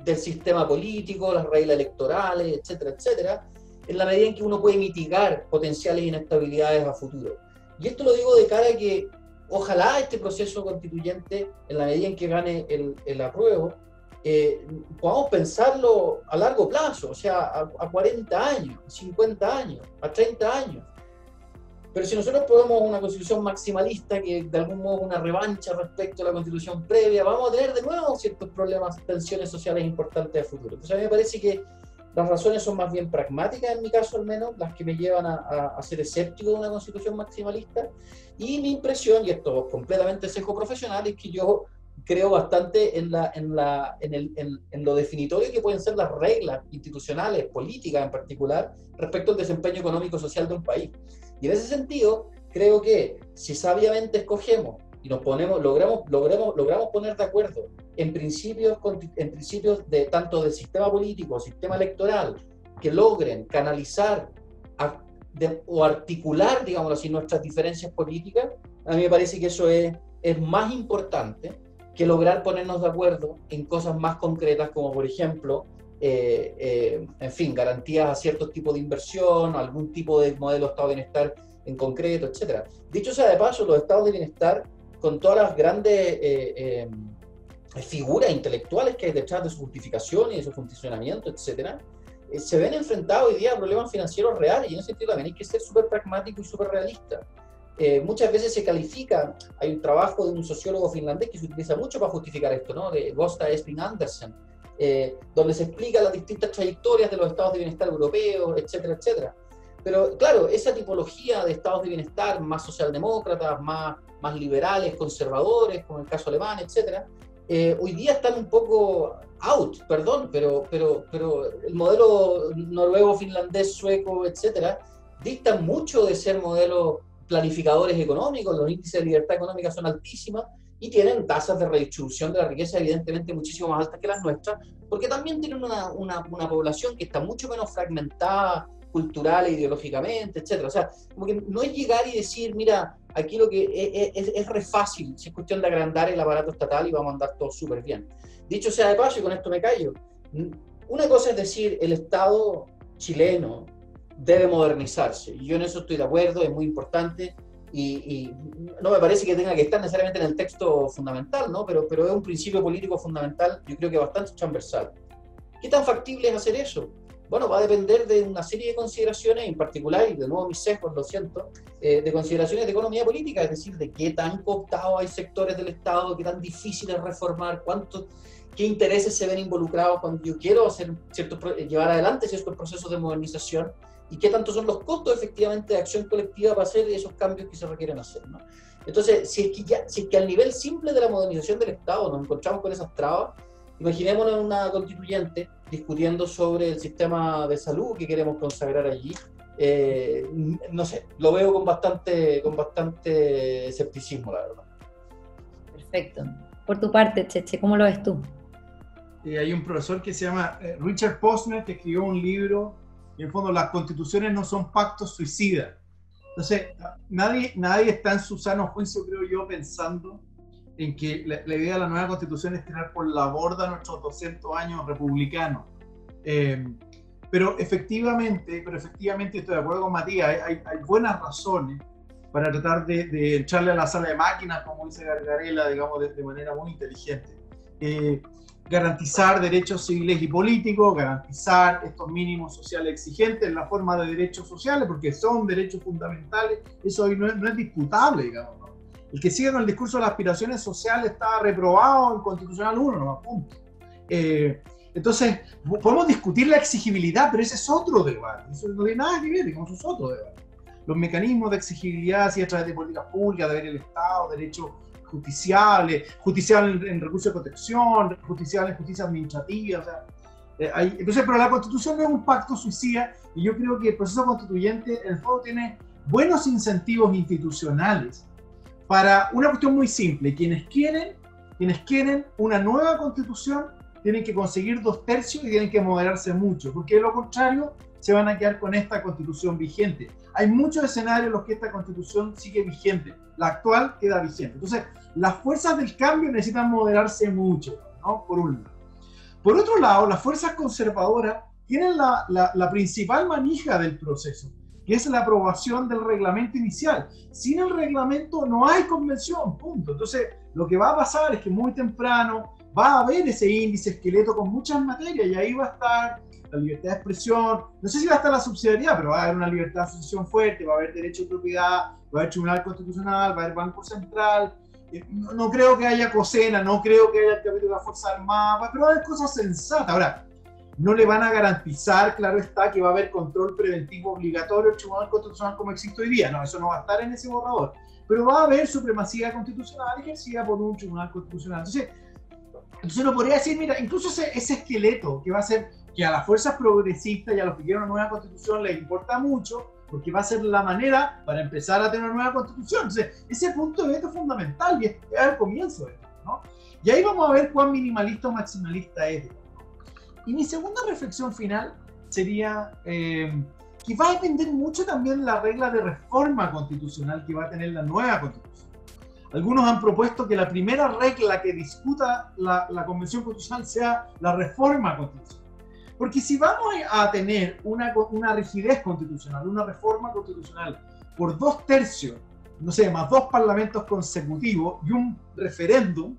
del sistema político, las reglas electorales, etcétera, etcétera, en la medida en que uno puede mitigar potenciales inestabilidades a futuro. Y esto lo digo de cara a que ojalá este proceso constituyente, en la medida en que gane el apruebo, podamos pensarlo a largo plazo, o sea, a 40 años, 50 años, a 30 años. Pero si nosotros ponemos una constitución maximalista, que de algún modo es una revancha respecto a la constitución previa, vamos a tener de nuevo ciertos problemas, tensiones sociales importantes a futuro. Entonces a mí me parece que las razones son más bien pragmáticas, en mi caso al menos, las que me llevan a ser escéptico de una constitución maximalista. Y mi impresión, y esto es completamente sesgo profesional, es que yo creo bastante en lo definitorio que pueden ser las reglas institucionales, políticas en particular, respecto al desempeño económico-social de un país. Y en ese sentido, creo que si sabiamente escogemos y nos ponemos, logramos poner de acuerdo en principios de tanto del sistema político, sistema electoral, que logren canalizar o articular, digamos así, nuestras diferencias políticas, a mí me parece que eso es más importante que lograr ponernos de acuerdo en cosas más concretas, como por ejemplo, en fin, garantías a ciertos tipos de inversión, algún tipo de modelo de estado de bienestar en concreto, etc. Dicho sea de paso, los estados de bienestar, con todas las grandes figuras intelectuales que hay detrás de su justificación y de su funcionamiento, etc., se ven enfrentados hoy día a problemas financieros reales, y en ese sentido también hay que ser súper pragmático y súper realista. Muchas veces se califica, hay un trabajo de un sociólogo finlandés que se utiliza mucho para justificar esto, ¿no?, de Gösta Esping Andersen, donde se explican las distintas trayectorias de los estados de bienestar europeos, etcétera, etcétera. Pero claro, esa tipología de estados de bienestar más socialdemócratas, más liberales, conservadores, como el caso alemán, etcétera, hoy día están un poco out, perdón, pero el modelo noruego, finlandés, sueco, etcétera, distan mucho de ser modelos planificadores económicos. Los índices de libertad económica son altísimas y tienen tasas de redistribución de la riqueza evidentemente muchísimo más altas que las nuestras, porque también tienen una población que está mucho menos fragmentada cultural e ideológicamente, etcétera. O sea, como que no es llegar y decir, mira, aquí lo que es re fácil, si es cuestión de agrandar el aparato estatal y vamos a andar todo súper bien. Dicho sea de paso, y con esto me callo, una cosa es decir, el Estado chileno debe modernizarse, y yo en eso estoy de acuerdo, es muy importante, y no me parece que tenga que estar necesariamente en el texto fundamental, ¿no? Pero es un principio político fundamental, yo creo que bastante transversal. ¿Qué tan factible es hacer eso? Bueno, va a depender de una serie de consideraciones, en particular, y de nuevo mis sesgos, lo siento, de consideraciones de economía política, es decir, de qué tan cooptados hay sectores del Estado, qué tan difícil es reformar, qué intereses se ven involucrados cuando yo quiero llevar adelante ciertos procesos de modernización, y qué tanto son los costos efectivamente de acción colectiva para hacer esos cambios que se requieren hacer, ¿no? Entonces, si es que al nivel simple de la modernización del Estado nos encontramos con esas trabas, imaginémonos en una constituyente discutiendo sobre el sistema de salud que queremos consagrar allí. No sé, lo veo con bastante escepticismo, la verdad. Perfecto. Por tu parte, Cheche, ¿cómo lo ves tú? Hay un profesor que se llama Richard Posner, que escribió un libro, y en el fondo las constituciones no son pactos suicidas. Entonces, nadie está en su sano juicio, creo yo, pensando en que la idea de la nueva constitución es tirar por la borda nuestros 200 años republicanos. Pero efectivamente estoy de acuerdo con Matías, hay buenas razones para tratar de echarle a la sala de máquinas, como dice Gargarella, digamos, de manera muy inteligente. Garantizar derechos civiles y políticos, garantizar estos mínimos sociales exigentes en la forma de derechos sociales, porque son derechos fundamentales, eso hoy no es disputable, digamos, ¿no? El que sigue con el discurso de las aspiraciones sociales está reprobado en Constitucional 1, no, punto. Entonces, podemos discutir la exigibilidad, pero ese es otro debate, eso no tiene nada que ver, digamos, eso es otro debate. Los mecanismos de exigibilidad, si a través de políticas públicas, deber el Estado, derechos justiciales, judicial en recursos de protección, judicial en justicia administrativa, o sea, entonces, pero la Constitución no es un pacto suicida, y yo creo que el proceso constituyente en el fondo tiene buenos incentivos institucionales para una cuestión muy simple: quienes quieren una nueva Constitución tienen que conseguir 2/3 y tienen que moderarse mucho, porque de lo contrario se van a quedar con esta Constitución vigente. Hay muchos escenarios en los que esta Constitución sigue vigente, la actual queda vigente. Entonces, las fuerzas del cambio necesitan moderarse mucho, ¿no? Por un lado. Por otro lado, las fuerzas conservadoras tienen la principal manija del proceso, que es la aprobación del reglamento inicial. Sin el reglamento no hay convención, punto. Entonces, lo que va a pasar es que muy temprano va a haber ese índice esqueleto con muchas materias, y ahí va a estar la libertad de expresión, no sé si va a estar la subsidiariedad, pero va a haber una libertad de asociación fuerte, va a haber derecho de propiedad, va a haber tribunal constitucional, va a haber banco central. No creo que haya COSENA, no creo que haya el capítulo de la Fuerza Armada, pero va a haber cosas sensatas. Ahora, no le van a garantizar, claro está, que va a haber control preventivo obligatorio del Tribunal Constitucional como existe hoy día. No, eso no va a estar en ese borrador. Pero va a haber supremacía constitucional ejercida por un Tribunal Constitucional. Entonces uno podría decir, mira, incluso ese esqueleto que va a ser que a las fuerzas progresistas y a los que quieren una nueva constitución les importa mucho, porque va a ser la manera para empezar a tener una nueva constitución. Entonces, ese punto de vista es fundamental y es el comienzo de esto, ¿no? Y ahí vamos a ver cuán minimalista o maximalista es. Y mi segunda reflexión final sería que va a depender mucho también la regla de reforma constitucional que va a tener la nueva constitución. Algunos han propuesto que la primera regla que discuta la Convención Constitucional sea la reforma constitucional. Porque si vamos a tener una rigidez constitucional, una reforma constitucional por 2/3, no sé, más 2 parlamentos consecutivos y un referéndum,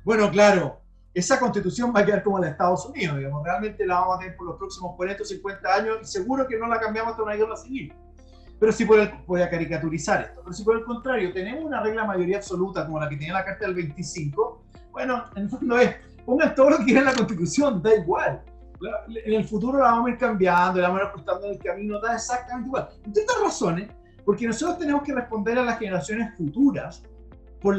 bueno, claro, esa constitución va a quedar como la de Estados Unidos, digamos, realmente la vamos a tener por los próximos 40 o 50 años y seguro que no la cambiamos hasta una guerra civil. Pero si voy a caricaturizar esto, pero si por el contrario tenemos una regla de mayoría absoluta como la que tenía la Carta del 25, bueno, en el fondo pongan todo lo que quiera en la Constitución, da igual. En el futuro la vamos a ir cambiando, la vamos a ir ajustando en el camino, da exactamente igual. Entre otras razones, porque nosotros tenemos que responder a las generaciones futuras por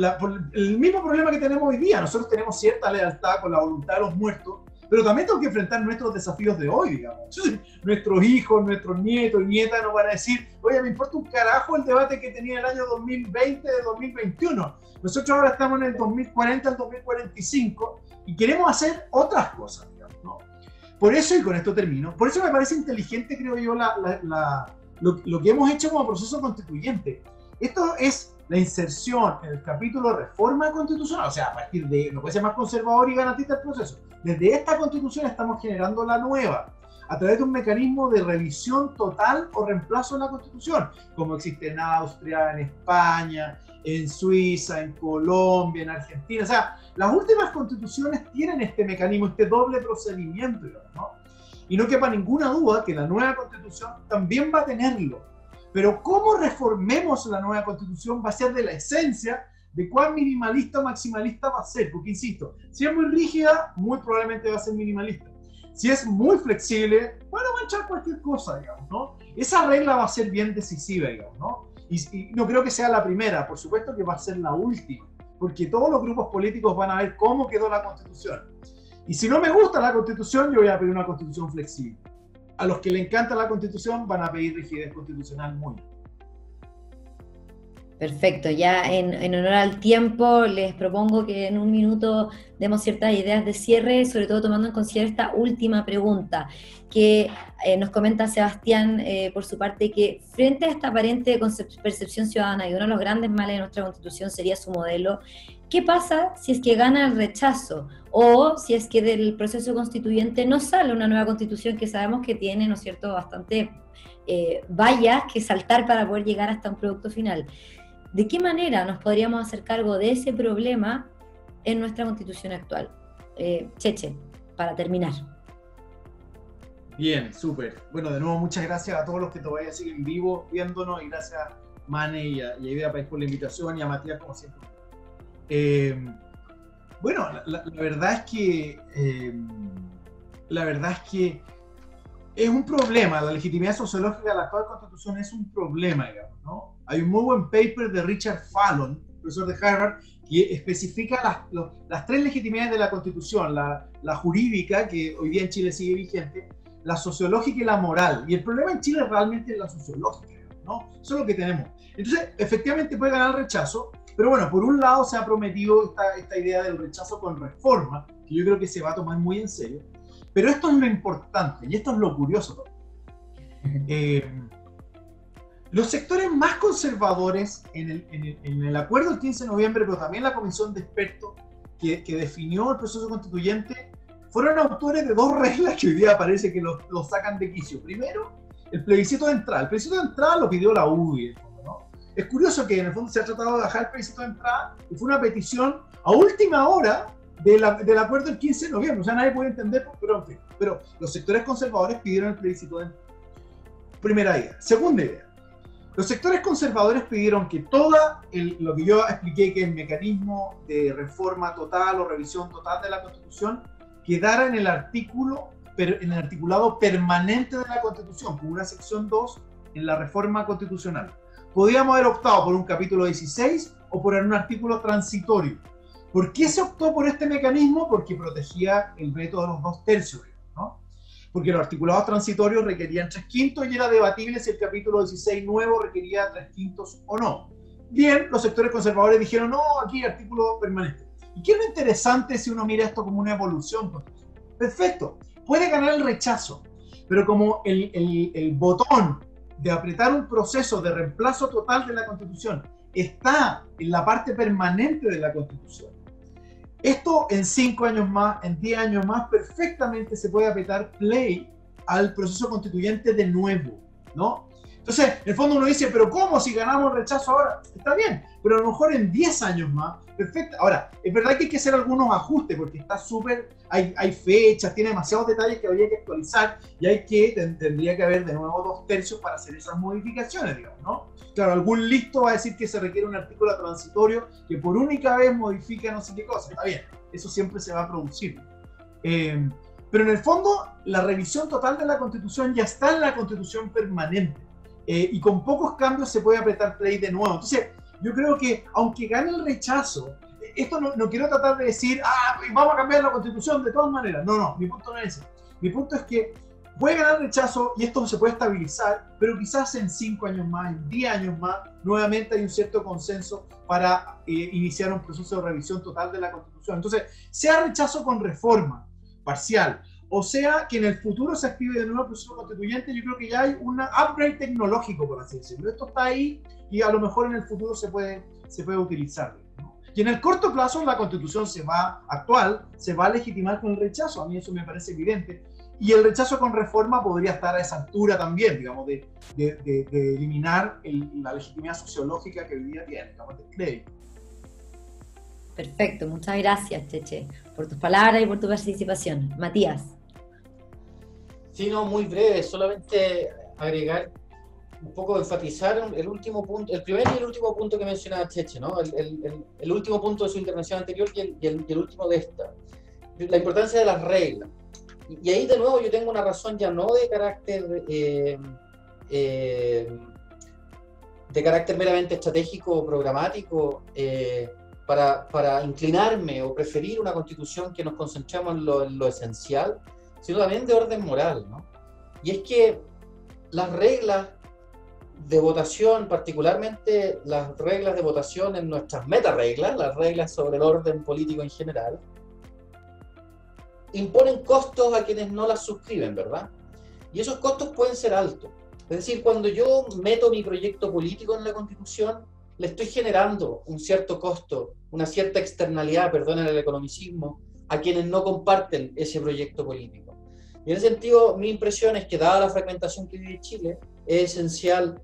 el mismo problema que tenemos hoy día. Nosotros tenemos cierta lealtad con la voluntad de los muertos, pero también tenemos que enfrentar nuestros desafíos de hoy, digamos. Entonces, nuestros hijos, nuestros nietos y nietas nos van a decir, oye, me importa un carajo el debate que tenía el año 2020 de 2021. Nosotros ahora estamos en el 2040, el 2045, y queremos hacer otras cosas, digamos, ¿no? Por eso, y con esto termino, por eso me parece inteligente, creo yo, lo que hemos hecho como proceso constituyente. Esto es la inserción en el capítulo reforma constitucional, o sea, a partir de lo que sea más conservador y garantista el proceso. Desde esta constitución estamos generando la nueva, a través de un mecanismo de revisión total o reemplazo de la constitución, como existe en Austria, en España, en Suiza, en Colombia, en Argentina. O sea, las últimas constituciones tienen este mecanismo, este doble procedimiento, ¿no? Y no quepa ninguna duda que la nueva constitución también va a tenerlo. Pero cómo reformemos la nueva constitución va a ser de la esencia de cuán minimalista o maximalista va a ser. Porque, insisto, si es muy rígida, muy probablemente va a ser minimalista. Si es muy flexible, bueno, va a echar cualquier cosa, digamos, ¿no? Esa regla va a ser bien decisiva, digamos, ¿no? Y no creo que sea la primera, por supuesto que va a ser la última. Porque todos los grupos políticos van a ver cómo quedó la constitución. Y si no me gusta la constitución, yo voy a pedir una constitución flexible. A los que le encanta la Constitución van a pedir rigidez constitucional muy. Perfecto, ya en honor al tiempo les propongo que en un minuto demos ciertas ideas de cierre, sobre todo tomando en consideración esta última pregunta que nos comenta Sebastián por su parte, que frente a esta aparente percepción ciudadana y uno de los grandes males de nuestra Constitución sería su modelo, ¿qué pasa si es que gana el rechazo? O si es que del proceso constituyente no sale una nueva constitución que sabemos que tiene, ¿no es cierto?, bastante vallas que saltar para poder llegar hasta un producto final. ¿De qué manera nos podríamos hacer cargo de ese problema en nuestra constitución actual? Cheche, para terminar. Bien, súper. Bueno, de nuevo, muchas gracias a todos los que todavía siguen vivos viéndonos, y gracias a Mane y a Idea País por la invitación, y a Matías como siempre. Bueno, la verdad es que es un problema. La legitimidad sociológica de la actual Constitución es un problema, digamos, ¿no? Hay un muy buen paper de Richard Fallon, profesor de Harvard, que especifica las 3 legitimidades de la Constitución: la jurídica, que hoy día en Chile sigue vigente, la sociológica y la moral. Y el problema en Chile realmente es la sociológica, ¿no? Eso es lo que tenemos. Entonces, efectivamente puede ganar el rechazo. Pero bueno, por un lado se ha prometido esta idea del rechazo con reforma, que yo creo que se va a tomar muy en serio. Pero esto es lo importante, y esto es lo curioso. Los sectores más conservadores en el acuerdo del 15 de noviembre, pero también la comisión de expertos que definió el proceso constituyente, fueron autores de 2 reglas que hoy día parece que los sacan de quicio. Primero, el plebiscito de entrada. El plebiscito de entrada lo pidió la UDI, en el fondo, ¿no? Es curioso que en el fondo se ha tratado de bajar el plebiscito de entrada y fue una petición a última hora del acuerdo del 15 de noviembre. O sea, nadie puede entender, pero los sectores conservadores pidieron el plebiscito de entrada. Primera idea. Segunda idea. Los sectores conservadores pidieron que lo que yo expliqué, que es el mecanismo de reforma total o revisión total de la Constitución, quedara en el articulado permanente de la Constitución, con una sección 2 en la reforma constitucional. Podíamos haber optado por un capítulo 16 o por un artículo transitorio. ¿Por qué se optó por este mecanismo? Porque protegía el veto de los 2/3, ¿no? Porque los articulados transitorios requerían 3/5 y era debatible si el capítulo 16 nuevo requería 3/5 o no. Bien, los sectores conservadores dijeron, no, aquí artículo permanente. ¿Y qué es lo interesante si uno mira esto como una evolución? Perfecto, puede ganar el rechazo, pero como el botón de apretar un proceso de reemplazo total de la Constitución está en la parte permanente de la Constitución, esto en 5 años más, en 10 años más, perfectamente se puede apretar play al proceso constituyente de nuevo, ¿no? Entonces, en el fondo uno dice, pero ¿cómo si ganamos el rechazo ahora? Está bien, pero a lo mejor en 10 años más, perfecto. Ahora, es verdad que hay que hacer algunos ajustes porque está hay fechas, tiene demasiados detalles que habría que actualizar y tendría que haber de nuevo 2/3 para hacer esas modificaciones, digamos, ¿no? Claro, algún listo va a decir que se requiere un artículo transitorio que por única vez modifica no sé qué cosa. Está bien, eso siempre se va a producir. Pero en el fondo, la revisión total de la Constitución ya está en la Constitución permanente. Y con pocos cambios se puede apretar play de nuevo. Entonces, yo creo que aunque gane el rechazo, esto no quiero tratar de decir, vamos a cambiar la Constitución de todas maneras. No, mi punto no es ese. Mi punto es que puede ganar el rechazo y esto se puede estabilizar, pero quizás en 5 años más, en 10 años más, nuevamente hay un cierto consenso para iniciar un proceso de revisión total de la Constitución. Entonces, sea rechazo con reforma parcial, o sea que en el futuro se active de nuevo el proceso constituyente, yo creo que ya hay un upgrade tecnológico, por así decirlo. Esto está ahí y a lo mejor en el futuro se puede utilizar, ¿no? Y en el corto plazo la Constitución actual se va a legitimar con el rechazo. A mí eso me parece evidente. Y el rechazo con reforma podría estar a esa altura también, digamos, de eliminar la legitimidad sociológica que hoy día tiene, digamos, del crédito. Perfecto, muchas gracias, Cheche, por tus palabras y por tu participación. Matías. Sí, no, muy breve, solamente agregar un poco, enfatizar el último punto, el primer y el último punto que mencionaba Cheche, ¿no? El último punto de su intervención anterior y el último de esta. La importancia de las reglas. Y ahí de nuevo yo tengo una razón ya no de carácter meramente estratégico o programático para inclinarme o preferir una constitución que nos concentremos en lo esencial, sino también de orden moral, ¿no? Y es que las reglas de votación, particularmente las reglas de votación en nuestras metareglas, las reglas sobre el orden político en general, imponen costos a quienes no las suscriben, ¿verdad? Y esos costos pueden ser altos. Es decir, cuando yo meto mi proyecto político en la Constitución, le estoy generando un cierto costo, una cierta externalidad, perdonen el economicismo, a quienes no comparten ese proyecto político. Y en ese sentido, mi impresión es que, dada la fragmentación que vive Chile, es esencial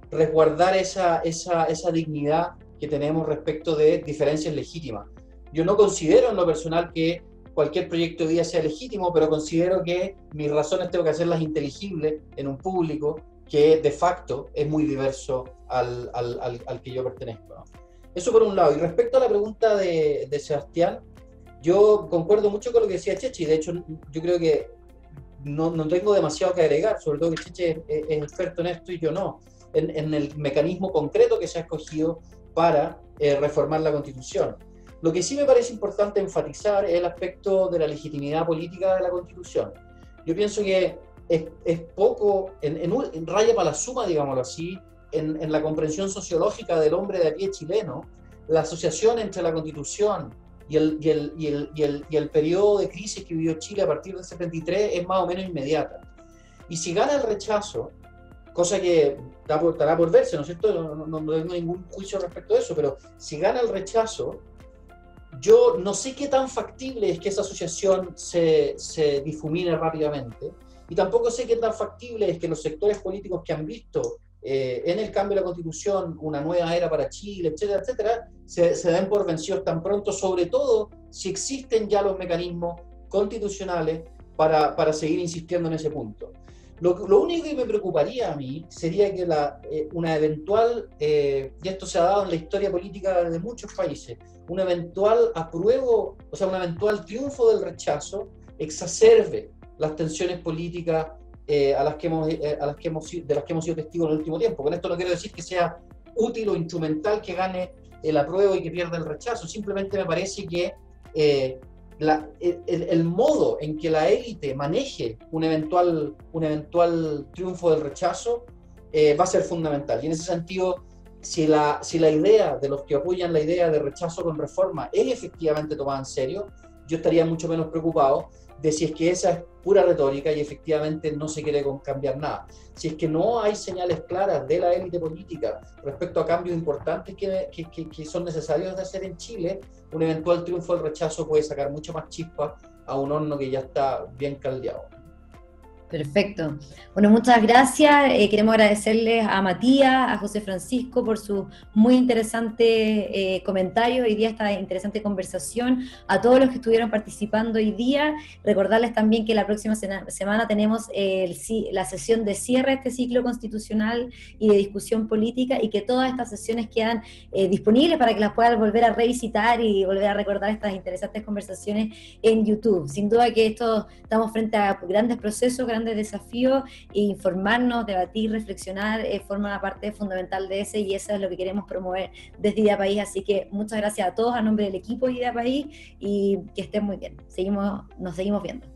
resguardar esa dignidad que tenemos respecto de diferencias legítimas. Yo no considero en lo personal que cualquier proyecto de vida sea legítimo, pero considero que mis razones tengo que hacerlas inteligibles en un público que de facto es muy diverso al que yo pertenezco, ¿no? Eso por un lado. Y respecto a la pregunta de Sebastián, yo concuerdo mucho con lo que decía Cheche, y de hecho yo creo que no tengo demasiado que agregar, sobre todo que Cheche es experto en esto y yo no, en el mecanismo concreto que se ha escogido para reformar la Constitución. Lo que sí me parece importante enfatizar es el aspecto de la legitimidad política de la Constitución. Yo pienso que es poco, en raya para la suma, digámoslo así, en la comprensión sociológica del hombre de a pie chileno, la asociación entre la Constitución y el periodo de crisis que vivió Chile a partir del 73 es más o menos inmediata. Y si gana el rechazo, cosa que estará por verse, ¿no es cierto? No tengo ningún juicio respecto a eso, pero si gana el rechazo, yo no sé qué tan factible es que esa asociación se difumine rápidamente, Y tampoco sé qué tan factible es que los sectores políticos que han visto en el cambio de la Constitución una nueva era para Chile, etcétera, etcétera, se den por vencidos tan pronto, sobre todo si existen ya los mecanismos constitucionales para seguir insistiendo en ese punto. Lo único que me preocuparía a mí sería que una eventual, y esto se ha dado en la historia política de muchos países, un eventual apruebo, o sea, un eventual triunfo del rechazo exacerbe las tensiones políticas de las que hemos sido testigos en el último tiempo. Con esto no quiero decir que sea útil o instrumental que gane el apruebo y que pierda el rechazo, simplemente me parece que el modo en que la élite maneje un eventual triunfo del rechazo va a ser fundamental. Y en ese sentido, si la idea de los que apoyan la idea de rechazo con reforma es efectivamente tomada en serio, yo estaría mucho menos preocupado de si es que esa es pura retórica y efectivamente no se quiere cambiar nada. Si es que no hay señales claras de la élite política respecto a cambios importantes que son necesarios de hacer en Chile, un eventual triunfo del rechazo puede sacar mucho más chispa a un horno que ya está bien caldeado. Perfecto. Bueno, muchas gracias. Queremos agradecerles a Matías, a José Francisco por su muy interesante comentario hoy día, esta interesante conversación, a todos los que estuvieron participando hoy día. Recordarles también que la próxima semana tenemos la sesión de cierre de este ciclo constitucional y de discusión política, y que todas estas sesiones quedan disponibles para que las puedan volver a revisitar y volver a recordar estas interesantes conversaciones en YouTube. Sin duda que estamos frente a grandes procesos, grandes desafíos, e informarnos, debatir, reflexionar forma una parte fundamental de ese, y eso es lo que queremos promover desde Idea País. Así que muchas gracias a todos a nombre del equipo de Idea País, y que estén muy bien. Nos seguimos viendo.